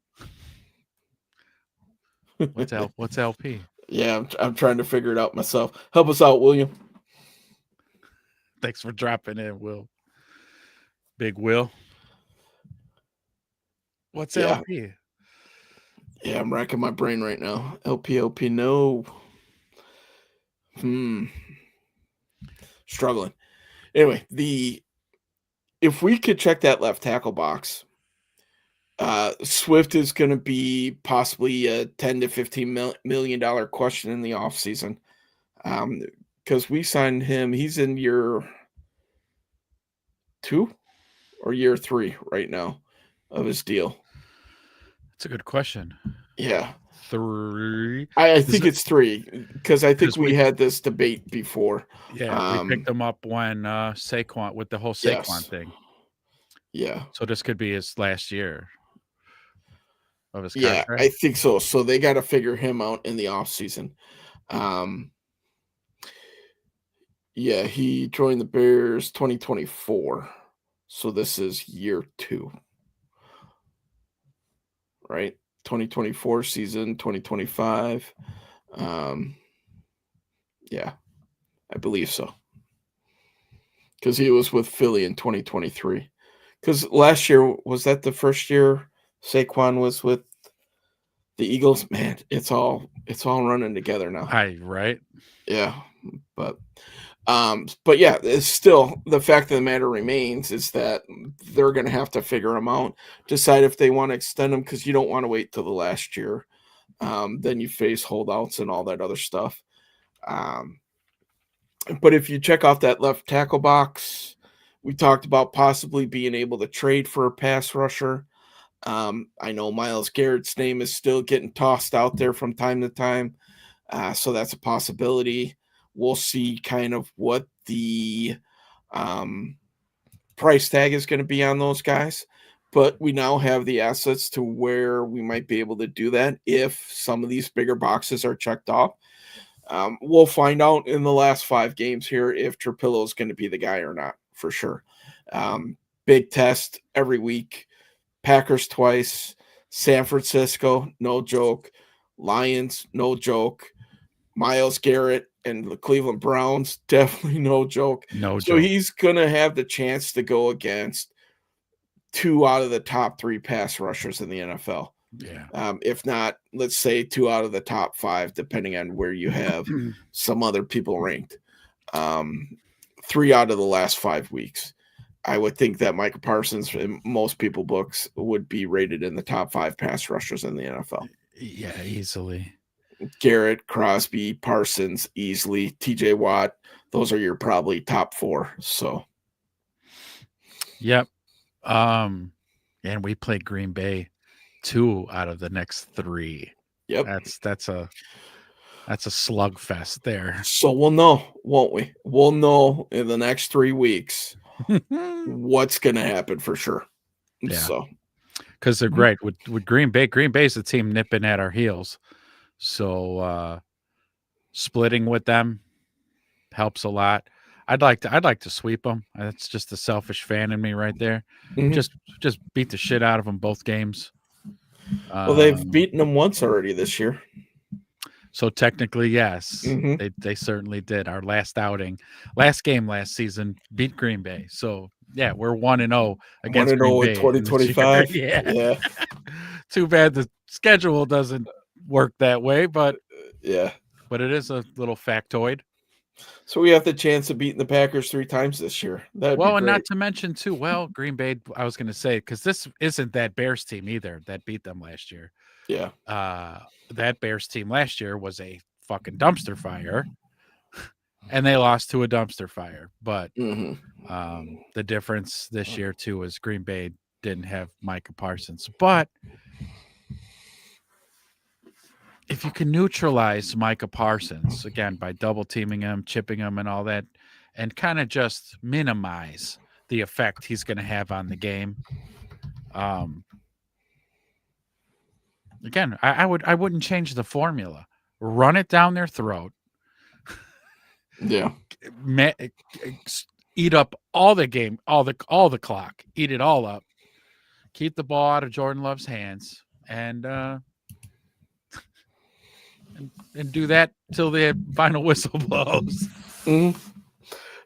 What's LP? Yeah, I'm trying to figure it out myself. Help us out, William. Thanks for dropping in, Will. Big Will. What's LP? Yeah, I'm racking my brain right now. LP, no. Struggling. Anyway, if we could check that left tackle box, Swift is going to be possibly a $10 to $15 million question in the offseason. Because we signed him, he's in year 2 or year 3 right now of his deal. That's a good question. Yeah. 3. I think it's 3 because I think we had this debate before. Yeah, we picked him up when Saquon, with the whole Saquon thing. Yeah. So this could be his last year of his contract. Yeah, I think so. So they got to figure him out in the offseason. Yeah, he joined the Bears 2024. So this is year 2. right? 2024 season, 2025. Yeah, I believe so. Because he was with Philly in 2023. Because last year, was that the first year Saquon was with the Eagles? Man, it's all running together now. Right. Yeah, but yeah, it's still the fact of the matter remains is that they're going to have to figure them out, decide if they want to extend them because you don't want to wait till the last year. Then you face holdouts and all that other stuff. But if you check off that left tackle box, we talked about possibly being able to trade for a pass rusher. I know Myles Garrett's name is still getting tossed out there from time to time. So that's a possibility. We'll see kind of what the price tag is going to be on those guys. But we now have the assets to where we might be able to do that if some of these bigger boxes are checked off. We'll find out in the last 5 games here if Trapillo is going to be the guy or not, for sure. Big test every week. Packers twice. San Francisco, no joke. Lions, no joke. Myles Garrett and the Cleveland Browns, definitely no joke. No So joke. he's going to have the chance to go against 2 out of the top 3 pass rushers in the NFL. Yeah. If not, let's say 2 out of the top 5, depending on where you have some other people ranked. 3 out of the last 5 weeks. I would think that Micah Parsons, in most people books, would be rated in the top 5 pass rushers in the NFL. Yeah, easily. Garrett, Crosby, Parsons, easily. TJ Watt, those are your probably top 4. So, yep. And we played Green Bay 2 out of the next 3. yep. That's a slugfest there. So we'll know, won't we? We'll know in the next 3 weeks what's going to happen for sure. Yeah. So, because they're great with Green Bay. Green Bay's the team nipping at our heels. So splitting with them helps a lot. I'd like to sweep them. That's just the selfish fan in me right there. mhm. Just beat the shit out of them both games. Well, they've beaten them once already this year. So technically, yes, Mhm. they certainly did. Our last game last season beat Green Bay. So yeah, we're 1-0 against 1-0 Green in Bay in this year. 2025. Yeah. Yeah. Too bad the schedule doesn't work that way, but Yeah. it is a little factoid. So we have the chance of beating the Packers 3 times this year. That'd be Well, and great. not to mention too, Green Bay, I was going to say, because this isn't that Bears team either that beat them last year. Yeah. That Bears team last year was a fucking dumpster fire, and they lost to a dumpster fire. But Mhm. the difference this year too is Green Bay didn't have Micah Parsons. But if you can neutralize Micah Parsons again by double teaming him, chipping him, and all that, and kind of just minimize the effect he's going to have on the game. Again, I wouldn't change the formula. Run it down their throat. Yeah. Eat up all the game, all the clock. Eat it all up. Keep the ball out of Jordan Love's hands, and do that till the final whistle blows. Mhm.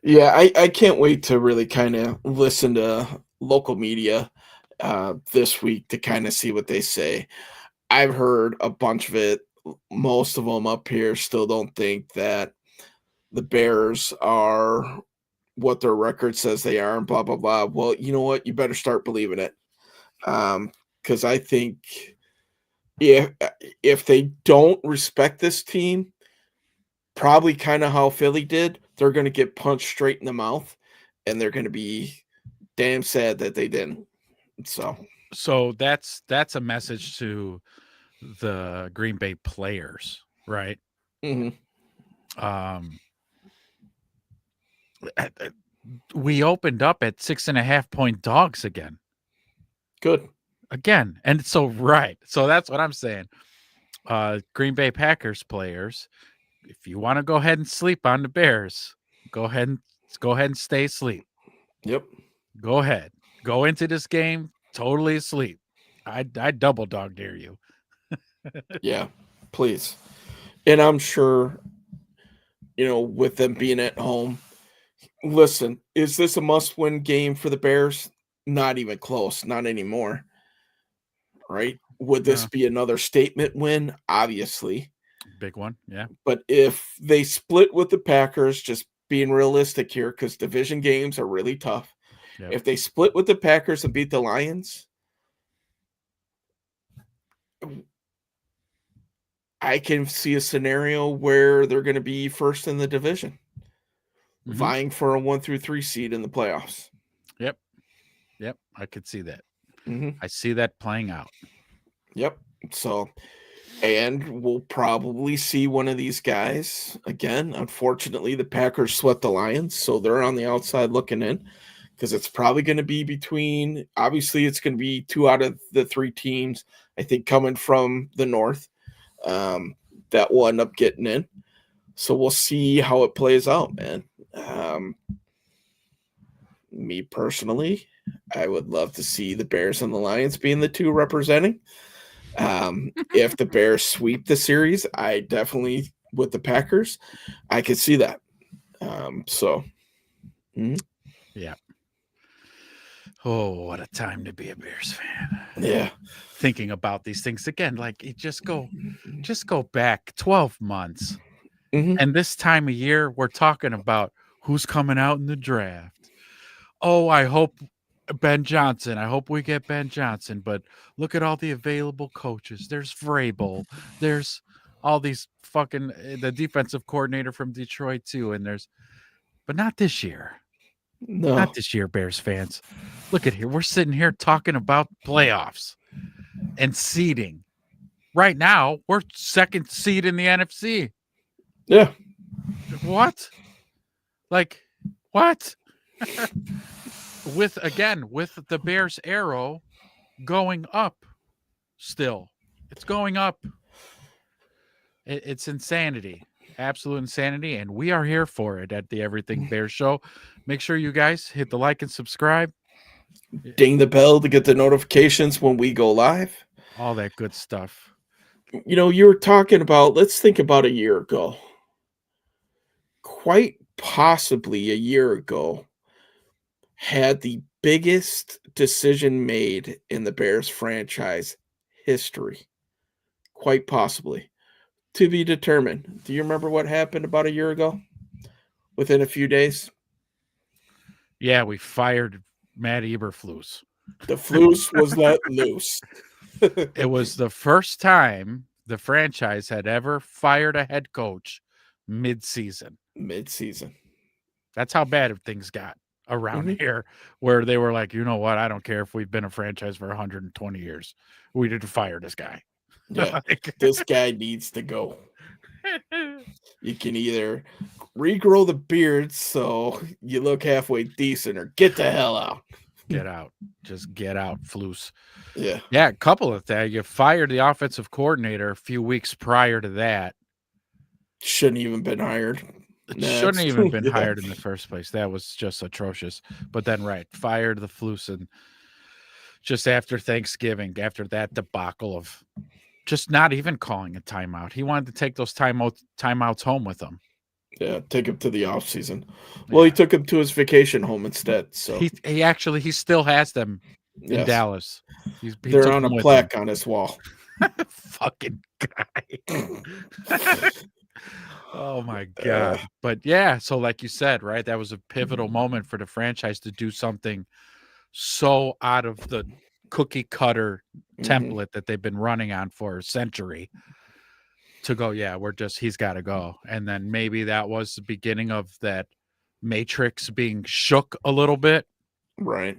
Yeah, I can't wait to really kind of listen to local media this week to kind of see what they say. I've heard a bunch of it. Most of them up here still don't think that the Bears are what their record says they are and blah, blah, blah. Well, you know what? You better start believing it. Because I think if they don't respect this team, probably kind of how Philly did, they're going to get punched straight in the mouth, and they're going to be damn sad that they didn't. So that's a message to the Green Bay players, right? mhm. We opened up at 6.5-point dogs again. Good. Again. And so, right. So that's what I'm saying. Green Bay Packers players, if you want to go ahead and sleep on the Bears, go ahead and stay asleep. Yep. Go ahead. Go into this game totally asleep. I double dog dare you. Yeah, please. And I'm sure, with them being at home, listen, is this a must-win game for the Bears? Not even close, not anymore, right? Would this No, be another statement win? Obviously. big one. Yeah. But if they split with the Packers, just being realistic here, because division games are really tough. Yep. If they split with the Packers and beat the Lions, I can see a scenario where they're going to be first in the division, vying for a 1-3 seed in the playoffs. Yep. Yep. I could see that. Mm-hmm. I see that playing out. Yep. So, and we'll probably see one of these guys again. Unfortunately, the Packers swept the Lions, so they're on the outside looking in, because it's probably going to be between, obviously, it's going to be 2 out of the 3 teams, I think, coming from the North that will end up getting in. So we'll see how it plays out, man. Me personally, I would love to see the Bears and the Lions being the 2 representing. If the Bears sweep the series, I definitely, with the Packers, I could see that. Yeah. Oh, what a time to be a Bears fan. Yeah. Thinking about these things again, like you just go back 12 months. Mhm. And this time of year, we're talking about who's coming out in the draft. Oh, I hope Ben Johnson. I hope we get Ben Johnson. But look at all the available coaches. There's Vrabel. There's all these fucking the defensive coordinator from Detroit too. And but not this year. No. Not this year, Bears fans. Look at here. We're sitting here talking about playoffs and seeding. Right now, we're 2nd seed in the NFC. Yeah. What? Like, what? with the Bears arrow going up still. It's going up. It's insanity. Absolute insanity. And we are here for it at the Everything Bears Show. Make sure you guys hit the like and subscribe. Ding the bell to get the notifications when we go live. All that good stuff. You were talking about, let's think about a year ago. Quite possibly a year ago, had the biggest decision made in the Bears franchise history. Quite possibly. To be determined. Do you remember what happened about a year ago? Within a few days? Yeah, we fired Matt Eberflus. The Flus was let loose. It was the first time the franchise had ever fired a head coach mid-season. That's how bad things got around here, where they were like, you know what? I don't care if we've been a franchise for 120 years. We need to fire this guy. Yeah, this guy needs to go. You can either regrow the beard so you look halfway decent, or get the hell out. Get out. Just get out, Flus. Yeah. Yeah, a couple of that. You fired the offensive coordinator a few weeks prior to that. Shouldn't even been hired. It shouldn't even been hired in the first place. That was just atrocious. But then, fired the Flus, and just after Thanksgiving, after that debacle of just not even calling a timeout. He wanted to take those timeouts home with him. Yeah, take him to the off season. Well, he took him to his vacation home instead. So he still has them in Dallas. They're on a plaque on his wall. Fucking guy. Oh my God. But yeah, so like you said, right, that was a pivotal moment for the franchise to do something so out of the cookie cutter template that they've been running on for a century, to go, he's got to go. And then maybe that was the beginning of that matrix being shook a little bit. Right.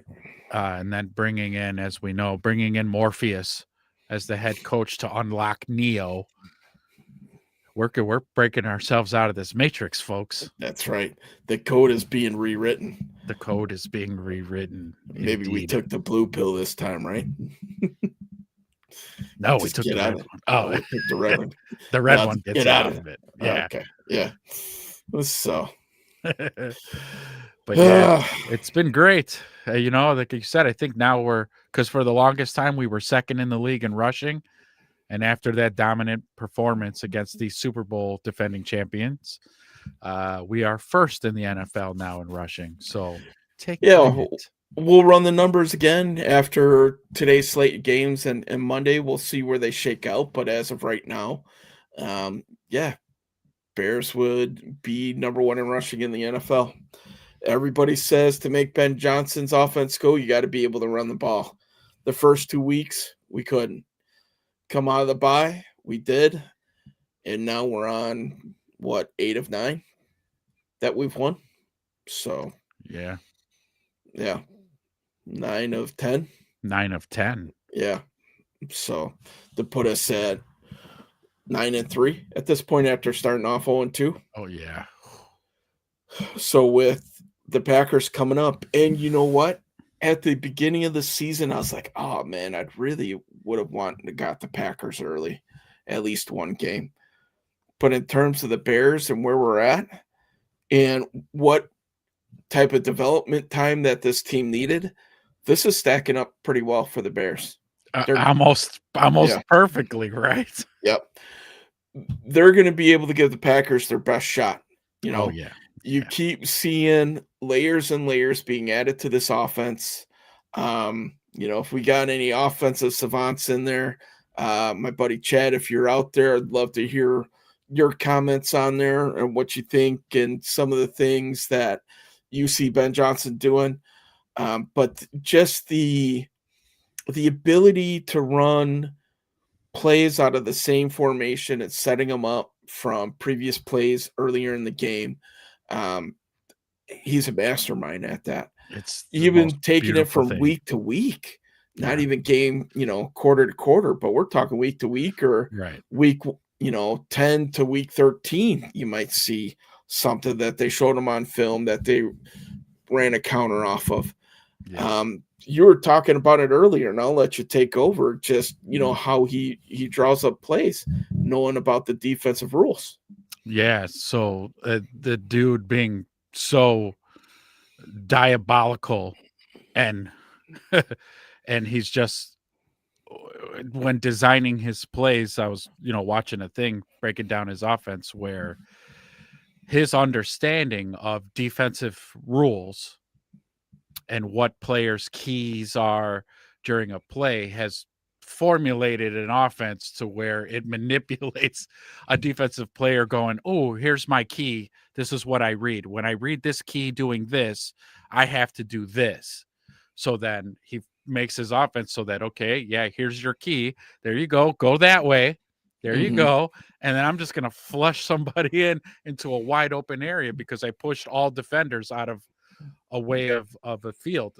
And then bringing in Morpheus as the head coach to unlock Neo. We're breaking ourselves out of this matrix, folks. That's right. The code is being rewritten. The code is being rewritten. Maybe we took the blue pill this time, right? No, we took the red one. Oh, we took the red one. The red one gets out of it. Yeah. Okay. Yeah. So. But yeah, it's been great. Like you said, I think now because for the longest time we were second in the league in rushing. And after that dominant performance against the Super Bowl defending champions, we are first in the NFL now in rushing. So take it. We'll run the numbers again after today's slate of games and Monday. We'll see where they shake out. But as of right now, Bears would be number one in rushing in the NFL. Everybody says to make Ben Johnson's offense go, you got to be able to run the ball. The first 2 weeks, we couldn't. Come out of the bye, we did. And now we're on, 8 of 9 that we've won? So, yeah. 9 of 10. 9 of 10. Yeah. So, to put us at 9-3 at this point after starting off 0-2. Oh, yeah. So, with the Packers coming up, and you know what? At the beginning of the season, I was like, oh, man, I'd really would have wanted to got the Packers early, at least one game. But in terms of the Bears and where we're at and what type of development time that this team needed, this is stacking up pretty well for the Bears. Almost perfectly, right? Yep. They're going to be able to give the Packers their best shot. You keep seeing layers and layers being added to this offense. If we got any offensive savants in there, my buddy Chad, if you're out there, I'd love to hear your comments on there and what you think and some of the things that you see Ben Johnson doing. But just the ability to run plays out of the same formation and setting them up from previous plays earlier in the game. He's a mastermind at that. It's even taking it from thing. week to week, not even game, quarter to quarter, but we're talking week to week or week, 10 to week 13. You might see something that they showed him on film that they ran a counter off of. Yeah. You were talking about it earlier, and I'll let you take over. Just how he draws up plays, knowing about the defensive rules. Yeah. So the dude being so diabolical, and he's just when designing his plays. I was watching a thing breaking down his offense where his understanding of defensive rules and what players' keys are during a play has formulated an offense to where it manipulates a defensive player going, oh, here's my key. This is what I read. When I read this key doing this, I have to do this. So then he makes his offense so that, okay, yeah, here's your key. There you go. Go that way. There you go. And then I'm just going to flush somebody into a wide open area because I pushed all defenders out of a way of a field.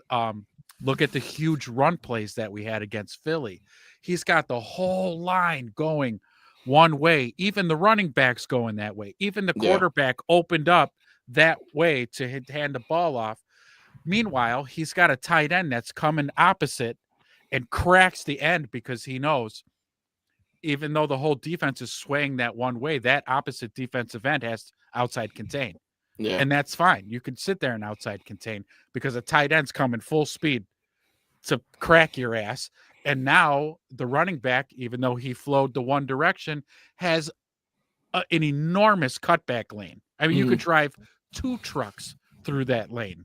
Look at the huge run plays that we had against Philly. He's got the whole line going one way. Even the running backs going that way. Even the quarterback opened up that way to hand the ball off. Meanwhile, he's got a tight end that's coming opposite and cracks the end because he knows even though the whole defense is swaying that one way, that opposite defensive end has outside contain. Yeah. And that's fine. You can sit there and outside contain because a tight end's coming full speed to crack your ass. And now the running back, even though he flowed the one direction, has an enormous cutback lane. I mean, you could drive 2 trucks through that lane.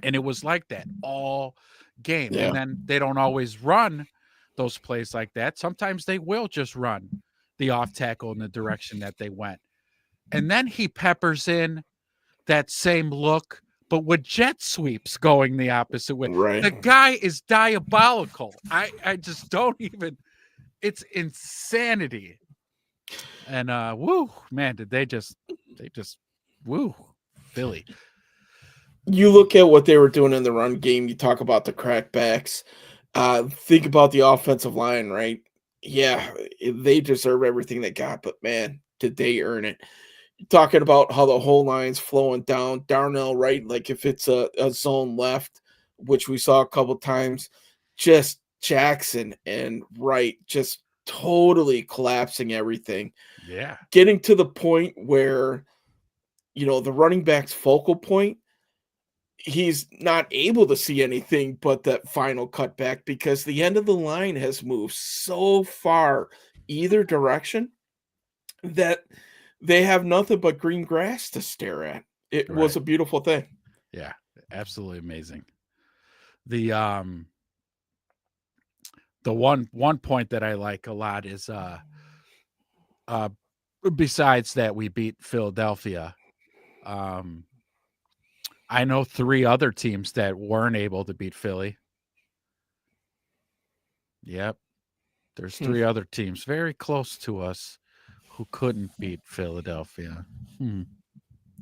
And it was like that all game. Yeah. And then they don't always run those plays like that. Sometimes they will just run the off tackle in the direction that they went. And then he peppers in that same look, but with jet sweeps going the opposite way. Right. The guy is diabolical. I just don't even, it's insanity. And woo, man, they just woo, Philly. You look at what they were doing in the run game, you talk about the crackbacks. Think about the offensive line, right? Yeah, they deserve everything they got, but man, did they earn it. Talking about how the whole line's flowing down. Darnell, right? Like if it's a zone left, which we saw a couple times, just Jackson and Wright just totally collapsing everything. Yeah. Getting to the point where, the running back's focal point he's not able to see anything but that final cutback because the end of the line has moved so far either direction that they have nothing but green grass to stare at. It was Right. a beautiful thing. Yeah, absolutely amazing. The one point that I like a lot is besides that we beat Philadelphia, I know 3 other teams that weren't able to beat Philly. Yep. There's 3 other teams very close to us who couldn't beat Philadelphia.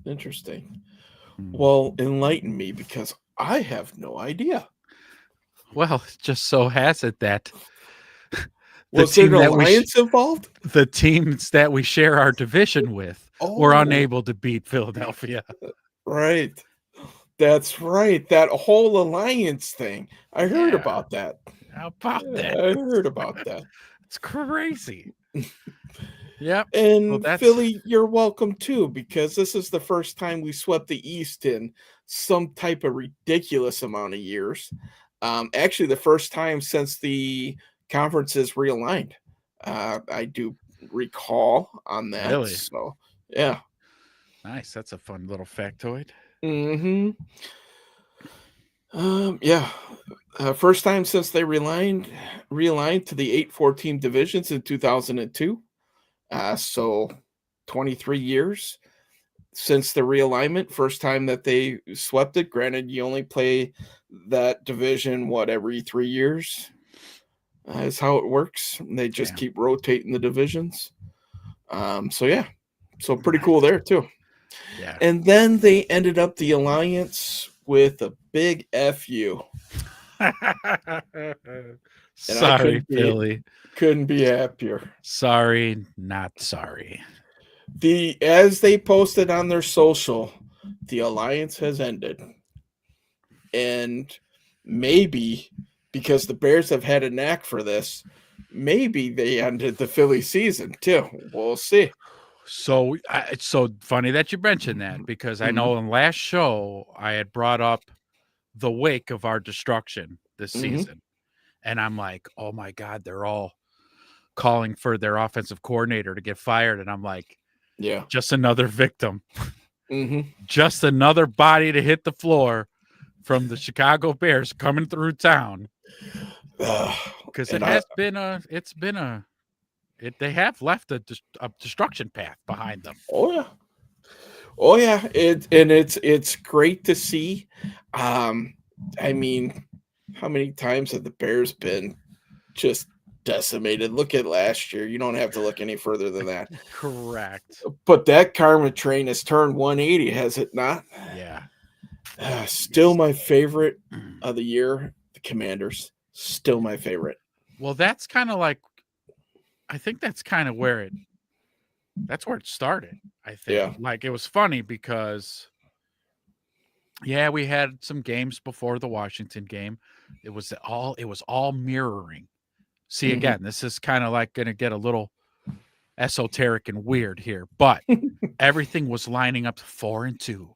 Interesting. Hmm. Well, enlighten me because I have no idea. Well, it just so has it that Was there an alliance involved? the teams that we share our division with were Oh, unable to beat Philadelphia. right. That's right. That whole alliance thing. I heard Yeah. about that. How about that? I heard about that. It's crazy. Yep. And that's Philly, you're welcome too, because this is the first time we swept the East in some type of ridiculous amount of years. Actually, the first time since the conference is realigned. I do recall on that. Really? So, yeah. nice. That's a fun little factoid. Mm-hmm. Yeah. First time since they realigned to the 8-4 team divisions in 2002. So 23 years since the realignment. First time that they swept it. Granted, you only play that division every 3 years. Is how it works. They just Damn. keep rotating the divisions. So yeah. So pretty cool there too. Yeah. And then they ended up the alliance with a big FU. Sorry, Philly. Couldn't be happier. Sorry, not sorry. As they posted on their social, the alliance has ended. And maybe because the Bears have had a knack for this, maybe they ended the Philly season too. We'll see. So it's so funny that you mentioned that because I know in last show I had brought up the wake of our destruction this season. And I'm like, oh my God, they're all calling for their offensive coordinator to get fired. And I'm like, yeah, just another victim. Just another body to hit the floor from the Chicago Bears coming through town. Because they have left a destruction path behind them. Oh yeah. It's great to see. I mean, how many times have the Bears been just decimated? Look at last year. You don't have to look any further than that. Correct. But that karma train has turned 180, has it not? Yeah. Still my favorite of the year, the Commanders. Still my favorite. Well, that's kind of like, I think that's kind of where that's where it started. I think. Yeah. Like it was funny because, yeah, we had some games before the Washington game. It was all mirroring. See, again, this is kind of like going to get a little esoteric and weird here, but everything was lining up 4-2.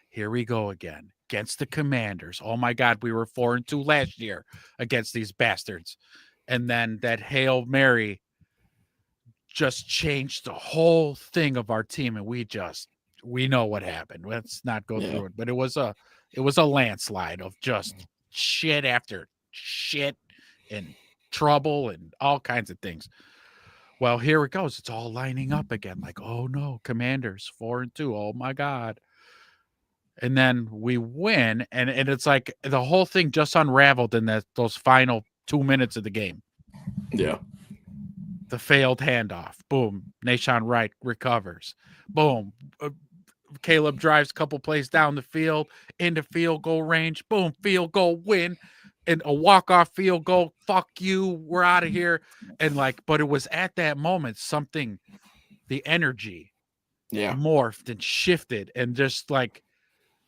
Here we go again against the Commanders. Oh my God, we were 4-2 last year against these bastards. And then that Hail Mary just changed the whole thing of our team. And we know what happened. Let's not go through it, but it was a landslide of just shit after shit and trouble and all kinds of things. Well, here it goes. It's all lining up again. Like, oh no, Commanders 4-2. Oh my God. And then we win, and it's like the whole thing just unraveled in those final 2 minutes of the game. Yeah. The failed handoff. Boom. Nahshon Wright recovers. Boom. Caleb drives a couple plays down the field into field goal range. Boom. Field goal win. And a walk-off field goal. Fuck you. We're out of here. And but it was at that moment the energy morphed and shifted and just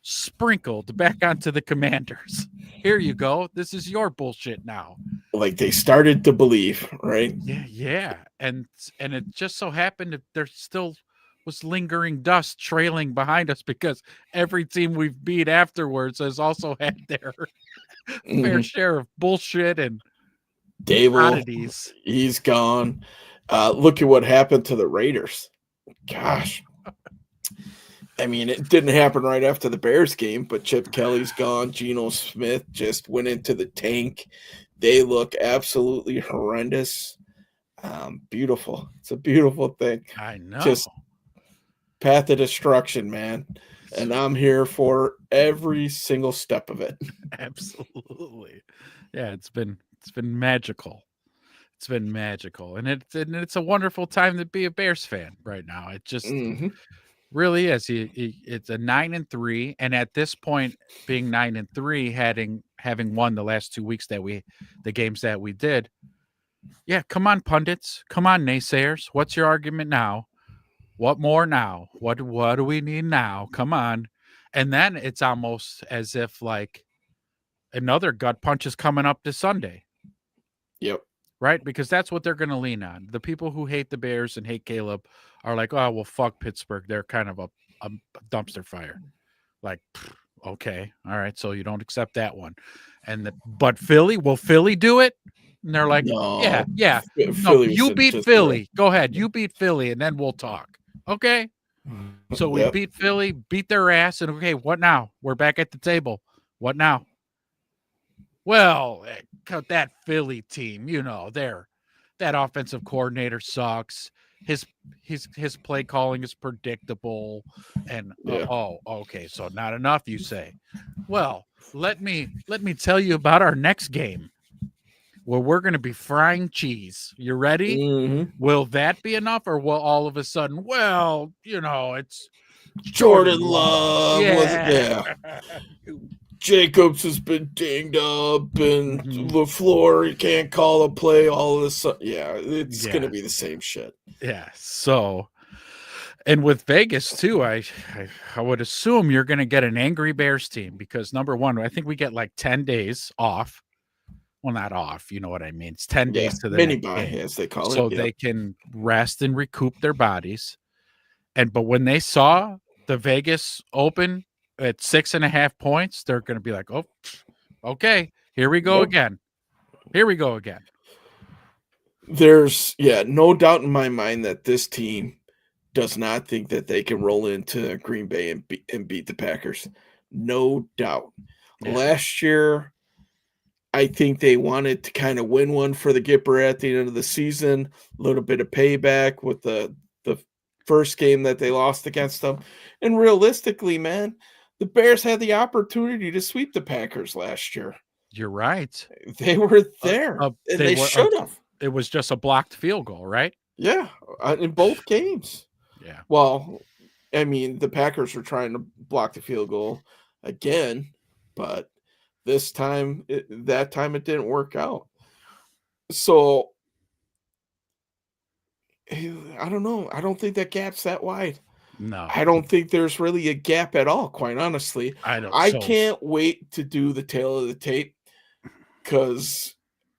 sprinkled back onto the Commanders. Here you go. This is your bullshit now. Like they started to believe, right? Yeah. And it just so happened that they're still was lingering dust trailing behind us because every team we've beat afterwards has also had their fair Mhm. share of bullshit and Dable, oddities. he's gone. Look at what happened to the Raiders. Gosh. I mean, it didn't happen right after the Bears game, but Chip Kelly's gone. Geno Smith just went into the tank. They look absolutely horrendous. Beautiful. It's a beautiful thing. I know. Just path of destruction, man. And I'm here for every single step of it. Absolutely. Yeah, it's been magical. It's been magical. And it's a wonderful time to be a Bears fan right now. It just Mhm. really is. It's a 9-3, and at this point, being 9-3, having won the last 2 weeks the games that we did. Yeah, come on, pundits, come on, naysayers. What's your argument now? What more now? What do we need now? Come on, and then it's almost as if like another gut punch is coming up this Sunday. Yep. Right? Because that's what they're going to lean on. The people who hate the Bears and hate Caleb are like, oh, well, fuck Pittsburgh. They're kind of a dumpster fire. Like, okay, all right, so you don't accept that one. But Philly, will Philly do it? And they're like, yeah. No, Philly you was beat just Philly. Go ahead, you beat Philly, and then we'll talk. Okay. So we Yep. beat Philly, beat their ass, and okay, what now? We're back at the table. What now? Well, cut that Philly team. That offensive coordinator sucks. His play calling is predictable, and Yeah. okay, so not enough, you say? Well, let me tell you about our next game, where we're going to be frying cheese. You ready? Mhm. Will that be enough, or will all of a sudden, well, it's Jordan Love was Yeah. Jacobs has been dinged up, and Mhm. LaFleur, he can't call a play. All of this, yeah, it's Yeah. gonna be the same shit. Yeah. So, and with Vegas too, I would assume you're going to get an angry Bears team because number one, I think we get like 10 days off. Well, not off, you know what I mean. It's 10 Yeah, days to the mini next buy, game, as they call so it. Yep. they can rest and recoup their bodies. But when they saw the Vegas Open at 6.5 points, they're going to be like, "Oh, okay, here we go Yep. again. Here we go again." There's no doubt in my mind that this team does not think that they can roll into Green Bay and beat the Packers. No doubt. Yeah. Last year, I think they wanted to kind of win one for the Gipper at the end of the season, a little bit of payback with the first game that they lost against them. And realistically, man, the Bears had the opportunity to sweep the Packers last year. You're right. They were there, and they were should have. It was just a blocked field goal, right? Yeah, in both games. Yeah. Well, I mean, the Packers were trying to block the field goal again, but this time, that time it didn't work out. So I don't know. I don't think that gap's that wide. No, I don't think there's really a gap at all, quite honestly. I don't. I So, can't wait to do the tail of the tape because,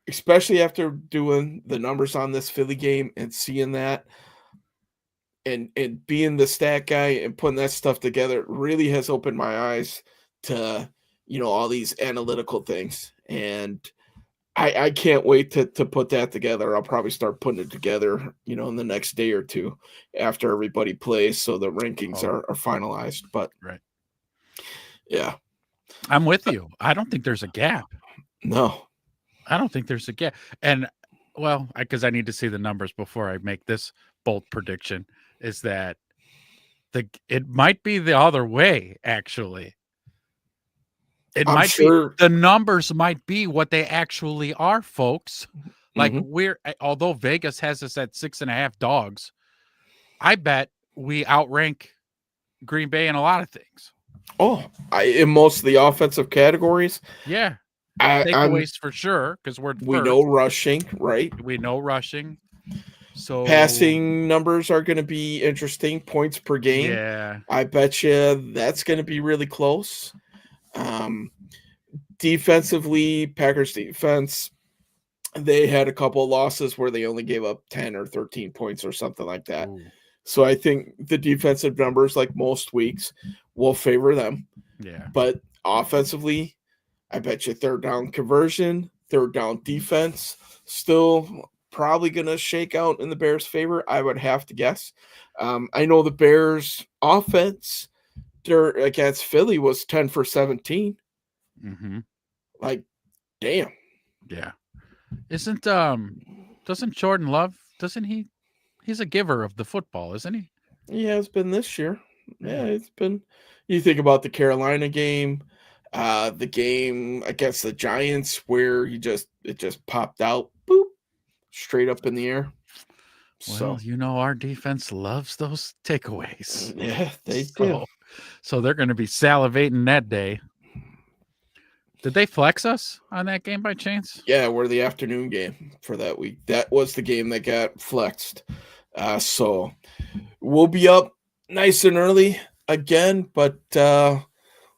especially after doing the numbers on this Philly game and seeing that and being the stat guy and putting that stuff together, it really has opened my eyes to, all these analytical things. And I can't wait to put that together. I'll probably start putting it together, in the next day or two after everybody plays, so the rankings are finalized. But right. Yeah, I'm with you. I don't think there's a gap. no, I don't think there's a gap. And well, because I need to see the numbers before I make this bold prediction, is that it might be the other way, actually. I'm sure the numbers might be what they actually are, folks. Like Mhm. although Vegas has us at 6.5 dogs, I bet we outrank Green Bay in a lot of things. In most of the offensive categories, Yeah. I'm Takeaways for sure, because we know rushing, right? We know rushing. So Passing numbers are going to be interesting. Points per game. Yeah. I bet you that's going to be really close. Defensively, Packers defense, they had a couple of losses where they only gave up 10 or 13 points or something like that. Ooh. So I think the defensive numbers, like most weeks, will favor them. Yeah. But offensively, I bet you third down conversion, third down defense, still probably going to shake out in the Bears' favor, I would have to guess. I know the Bears' offense against Philly was 10 for 17. Mm-hmm. Like, damn. Yeah. Doesn't Jordan Love, doesn't he? He's a giver of the football, isn't he? Yeah, it's been this year. Yeah, Yeah. it's been. You think about the Carolina game, the game against the Giants where it just popped out, boop, straight up in the air. Well, So our defense loves those takeaways. yeah, they do. So they're going to be salivating that day. Did they flex us on that game by chance? Yeah, we're the afternoon game for that week. That was the game that got flexed. So we'll be up nice and early again, but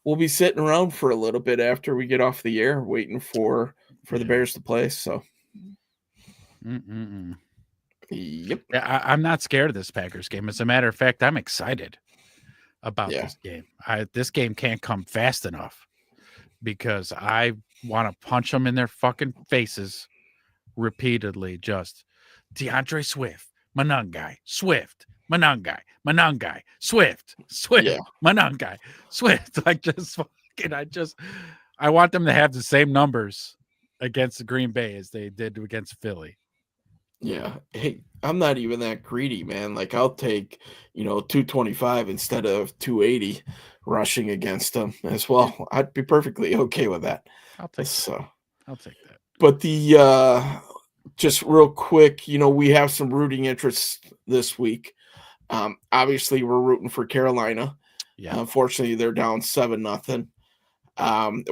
we'll be sitting around for a little bit after we get off the air, waiting for the Bears to play. So, yep. Yeah, I'm not scared of this Packers game. As a matter of fact, I'm excited about this game. This game can't come fast enough because I want to punch them in their fucking faces repeatedly. Just DeAndre Swift, Manungai, Swift, Manungai, Manungai, Swift, Yeah. Manungai, Swift. Like I want them to have the same numbers against the Green Bay as they did against Philly. Yeah. Hey, I'm not even that greedy, man. Like I'll take, 225 instead of 280 rushing against them as well. I'd be perfectly okay with that. I'll take So, I'll take that. But the just real quick, we have some rooting interests this week. Obviously, we're rooting for Carolina. Yeah. Unfortunately, they're down 7-0.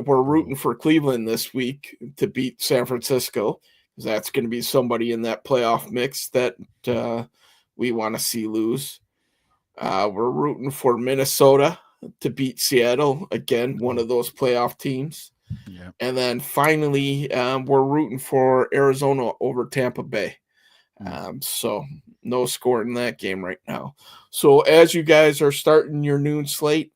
We're rooting for Cleveland this week to beat San Francisco. That's going to be somebody in that playoff mix that we want to see lose. We're rooting for Minnesota to beat Seattle. Again, one of those playoff teams. Yeah. And then finally, we're rooting for Arizona over Tampa Bay. So no score in that game right now. So as you guys are starting your noon slate,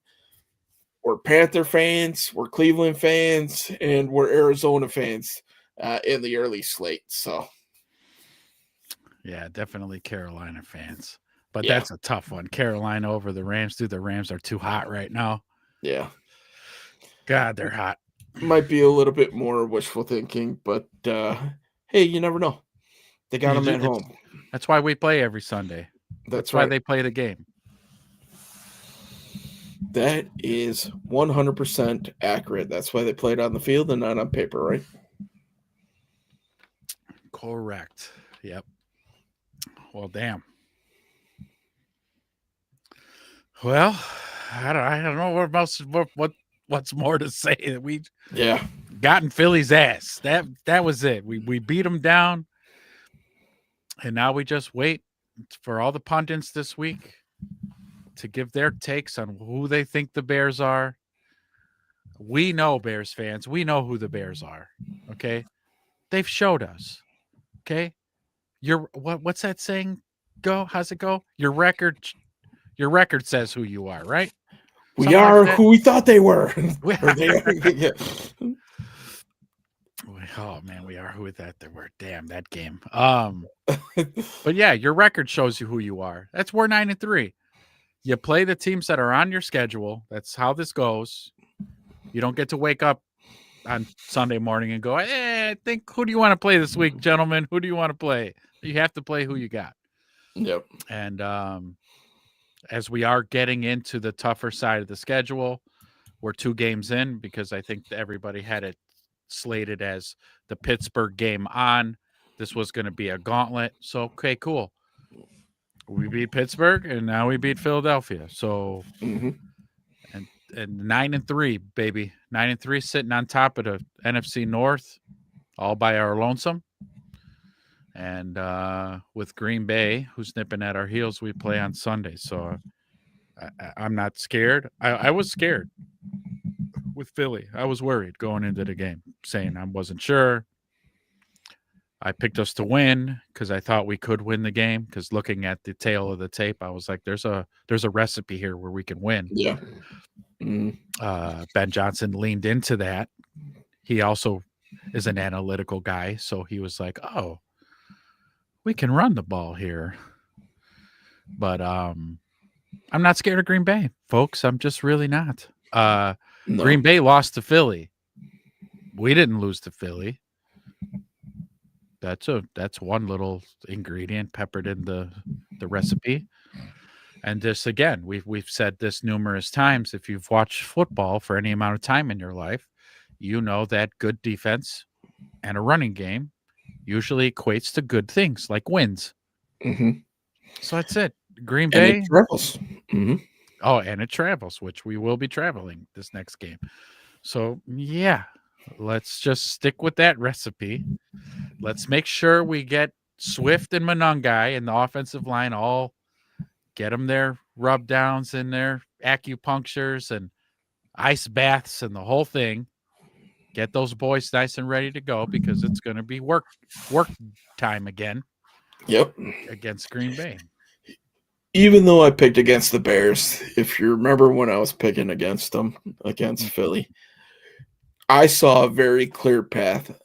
we're Panther fans, we're Cleveland fans, and we're Arizona fans in the early slate. So yeah, definitely Carolina fans. But that's a tough one. Carolina over the Rams. Dude, the Rams are too hot right now. Yeah. God, they're hot. Might be a little bit more wishful thinking, but hey, you never know. They got them at home. That's why we play every Sunday. That's why right. they play the game. That is 100% accurate. That's why they play it on the field and not on paper, right? Correct. Yep. Well, damn. Well, I don't know what's more to say. We gotten Philly's ass. That was it. We beat them down, and now we just wait for all the pundits this week to give their takes on who they think the Bears are. We know, Bears fans. We know who the Bears are. Okay, they've showed us. Okay, what's that saying? How's it go? Your record says who you are, right? We are who we thought they were. Yeah. Oh man, we are who that they were. Damn that game. But yeah, your record shows you who you are. That's we're 9-3. You play the teams that are on your schedule. That's how this goes. You don't get to wake up on Sunday morning and go, I think who do you want to play this week, gentlemen? Who do you want to play? You have to play who you got. Yep. And as we are getting into the tougher side of the schedule, we're 2 games in because I think everybody had it slated as the Pittsburgh game on. This was going to be a gauntlet. So, okay, cool. We beat Pittsburgh and now we beat Philadelphia. So, and 9-3, baby. 9-3 sitting on top of the NFC North all by our lonesome. And with Green Bay, who's nipping at our heels, we play on Sunday. So I'm not scared. I was scared with Philly. I was worried going into the game, saying I wasn't sure. I picked us to win because I thought we could win the game. Because looking at the tail of the tape, I was like, "There's a recipe here where we can win." Yeah. Mm. Ben Johnson leaned into that. He also is an analytical guy, so he was like, "Oh, we can run the ball here." But I'm not scared of Green Bay, folks. I'm just really not. No. Green Bay lost to Philly. We didn't lose to Philly. That's one little ingredient peppered in the recipe. And this again, we've said this numerous times. If you've watched football for any amount of time in your life, you know that good defense and a running game usually equates to good things like wins. Mm-hmm. So that's it. Green And Bay. it travels. Mm-hmm. Oh, and it travels, which we will be traveling this next game. So yeah, let's just stick with that recipe. Let's make sure we get Swift and Monungai and the offensive line all get them their rub downs and their acupunctures and ice baths and the whole thing. Get those boys nice and ready to go because it's going to be work time again. Yep. Against Green Bay. Even though I picked against the Bears, if you remember when I was picking against them, against Philly, I saw a very clear path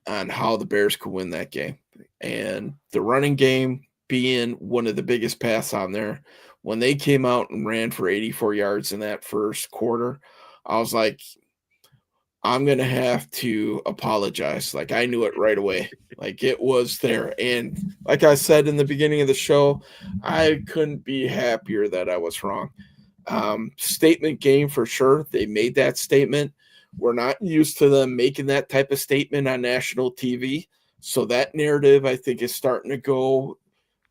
on how the Bears could win that game. And the running game being one of the biggest paths on there. When they came out and ran for 84 yards in that first quarter, I was like, I'm going to have to apologize. Like, I knew it right away. Like, it was there. And like I said in the beginning of the show, I couldn't be happier that I was wrong. Statement game for sure. They made that statement. We're not used to them making that type of statement on national TV. So that narrative, I think, is starting to go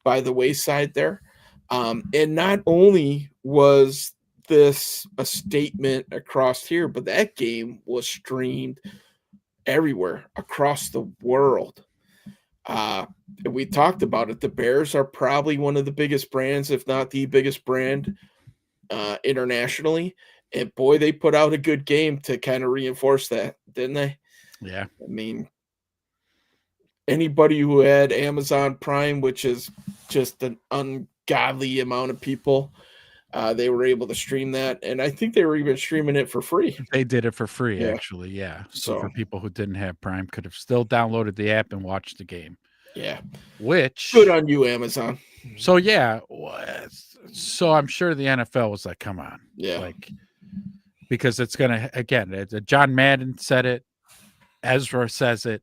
by the wayside there. And not only was this a statement across here, but that game was streamed everywhere across the world. We talked about it. The Bears are probably one of the biggest brands, if not the biggest brand internationally. And boy, they put out a good game to kind of reinforce that, didn't they? Yeah. I mean, anybody who had Amazon Prime, which is just an ungodly amount of people, they were able to stream that. And I think they were even streaming it for free. They did it for free, Yeah. actually. Yeah. So So for people who didn't have Prime, could have still downloaded the app and watched the game. yeah. Which Good on you, Amazon. So yeah. So I'm sure the NFL was like, come on. Yeah. Like, because it's gonna again, John Madden said it, Ezra says it.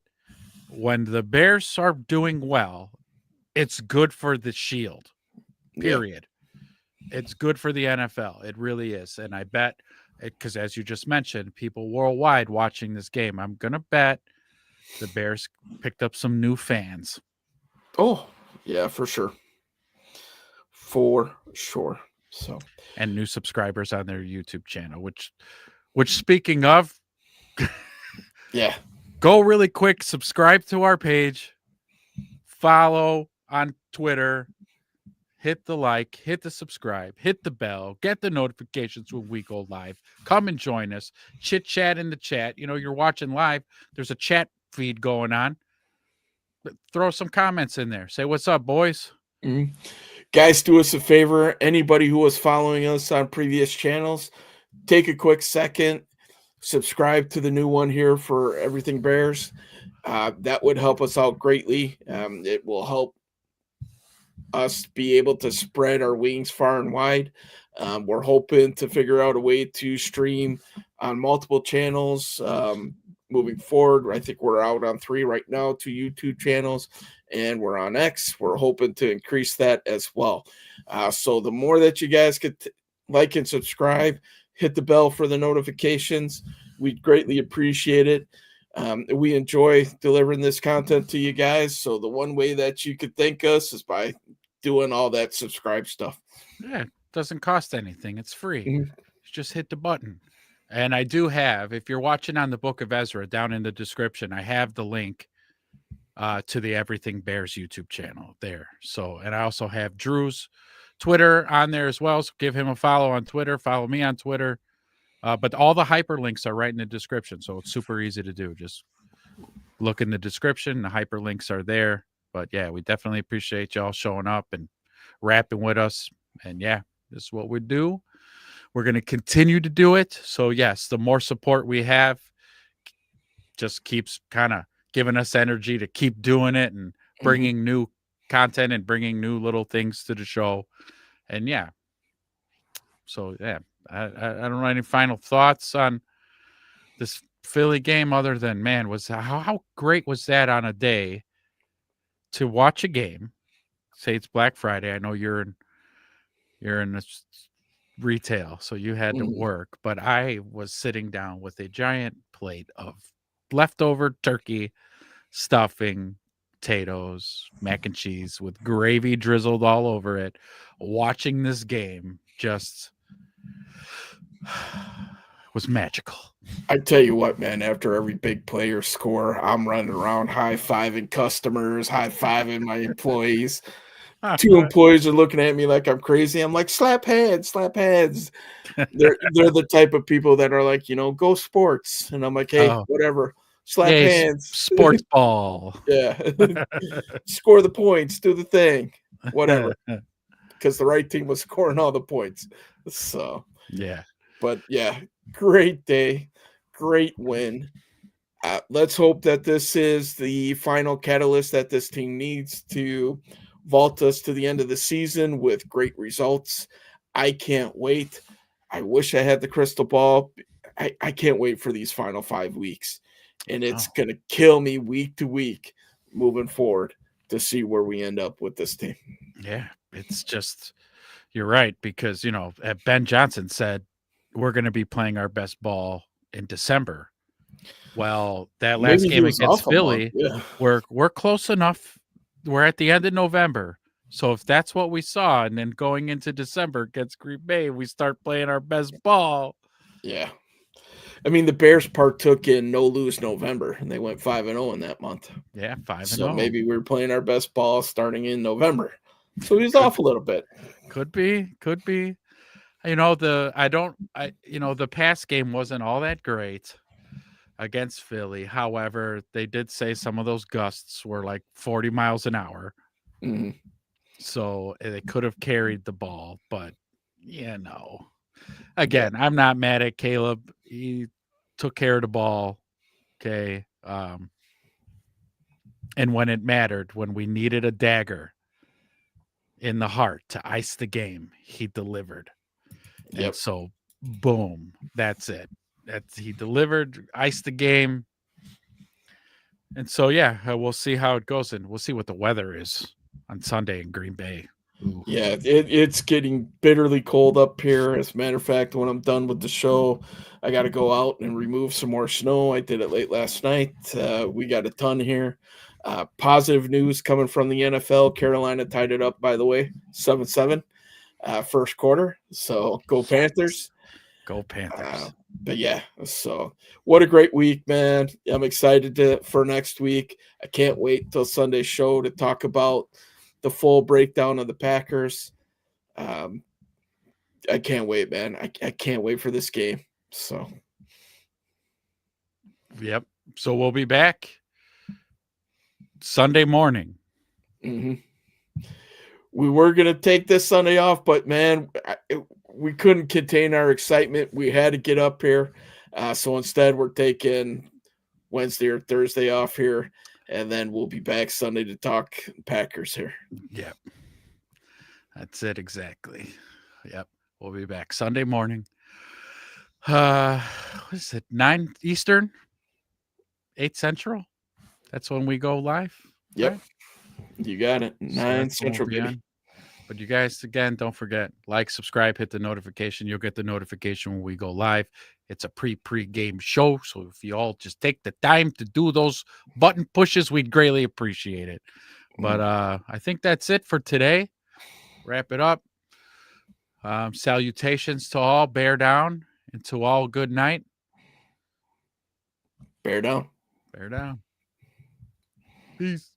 When the Bears are doing well, it's good for the shield. Period. Yeah. It's good for the NFL. It really is. And I bet because as you just mentioned, people worldwide watching this game, I'm gonna bet the Bears picked up some new fans. Oh, yeah, for sure. For sure. So and new subscribers on their YouTube channel, which speaking of, yeah, go really quick, subscribe to our page, follow on Twitter, hit the like, hit the subscribe, hit the bell, get the notifications when we go live. Come and join us, chit chat in the chat. You know, you're watching live. There's a chat feed going on. Throw some comments in there. Say what's up, boys. Mm-hmm. Guys, do us a favor. Anybody who was following us on previous channels, take a quick second, subscribe to the new one here for Everything Bears. That would help us out greatly. It will help us be able to spread our wings far and wide. We're hoping to figure out a way to stream on multiple channels moving forward. I think we're out on 3 right now, 2 YouTube channels, and we're on X. We're hoping to increase that as well. So the more that you guys could like and subscribe, hit the bell for the notifications, we'd greatly appreciate it. We enjoy delivering this content to you guys. So the one way that you could thank us is by doing all that subscribe stuff. Yeah, it doesn't cost anything. It's free. Mm-hmm. Just hit the button. And I do have, if you're watching on the Book of Ezra, down in the description, I have the link to the Everything Bears YouTube channel there. So, and I also have Drew's Twitter on there as well. So give him a follow on Twitter. Follow me on Twitter. But all the hyperlinks are right in the description. So it's super easy to do. Just look in the description. The hyperlinks are there. But yeah, we definitely appreciate y'all showing up and rapping with us. And yeah, this is what we do. We're going to continue to do it. So yes, the more support we have just keeps kind of giving us energy to keep doing it and bringing new content and bringing new little things to the show. And yeah, so yeah, I don't know any final thoughts on this Philly game other than, man, was how great was that on a day to watch a game? Say it's Black Friday. I know you're in this retail, so you had to work, but I was sitting down with a giant plate of leftover turkey, stuffing, potatoes, mac and cheese with gravy drizzled all over it, watching this game just was magical. I tell you what, man, after every big player score, I'm running around high-fiving customers, high-fiving my employees. 2 employees are looking at me like I'm crazy. I'm like, slap hands, slap hands. They're the type of people that are like, go sports. And I'm like, hey, whatever. Slap hands. Sports ball. Yeah. Score the points, do the thing. Whatever. Because the right team was scoring all the points. So yeah. But yeah, great day. Great win. Let's hope that this is the final catalyst that this team needs to vault us to the end of the season with great results. I can't wait. I wish I had the crystal ball. I can't wait for these final 5 weeks. And it's going to kill me week to week moving forward to see where we end up with this team. Yeah, it's just, you're right, because, Ben Johnson said we're going to be playing our best ball in December. Well, that last game against Philly, we're close enough. We're at the end of November. So if that's what we saw, and then going into December against Green Bay, we start playing our best ball. Yeah. I mean, the Bears partook in no-lose November, and they went 5-0 in that month. Yeah, 5-0. So maybe we're playing our best ball starting in November. So he's off a little bit. Could be. The past game wasn't all that great against Philly. However, they did say some of those gusts were like 40 miles an hour. Mm-hmm. So they could have carried the ball, but again, I'm not mad at Caleb. He took care of the ball. Okay. And when it mattered, when we needed a dagger in the heart to ice the game, he delivered. Yep. And so, boom, that's it. He delivered, iced the game. And so, yeah, we'll see how it goes, and we'll see what the weather is on Sunday in Green Bay. Ooh. Yeah, it's getting bitterly cold up here. As a matter of fact, when I'm done with the show, I got to go out and remove some more snow. I did it late last night. We got a ton here. Positive news coming from the NFL. Carolina tied it up, by the way, 7-7, first quarter. So go Panthers. Go Panthers. But yeah, so what a great week, man. I'm excited for next week. I can't wait till Sunday's show to talk about the full breakdown of the Packers. I can't wait, man. I can't wait for this game. So, yep. So we'll be back Sunday morning. Mm-hmm. We were going to take this Sunday off, but man, we couldn't contain our excitement. We had to get up here. So instead, we're taking Wednesday or Thursday off here, and then we'll be back Sunday to talk Packers here. Yep. That's it exactly. Yep. We'll be back Sunday morning. What is it? 9 Eastern, 8 Central. That's when we go live. Yep. Right? You got it. 9 Central, baby. But you guys, again, don't forget, like, subscribe, hit the notification. You'll get the notification when we go live. It's a pre-game show. So if you all just take the time to do those button pushes, we'd greatly appreciate it. But I think that's it for today. Wrap it up. Salutations to all. Bear down. And to all, good night. Bear down. Bear down. Peace.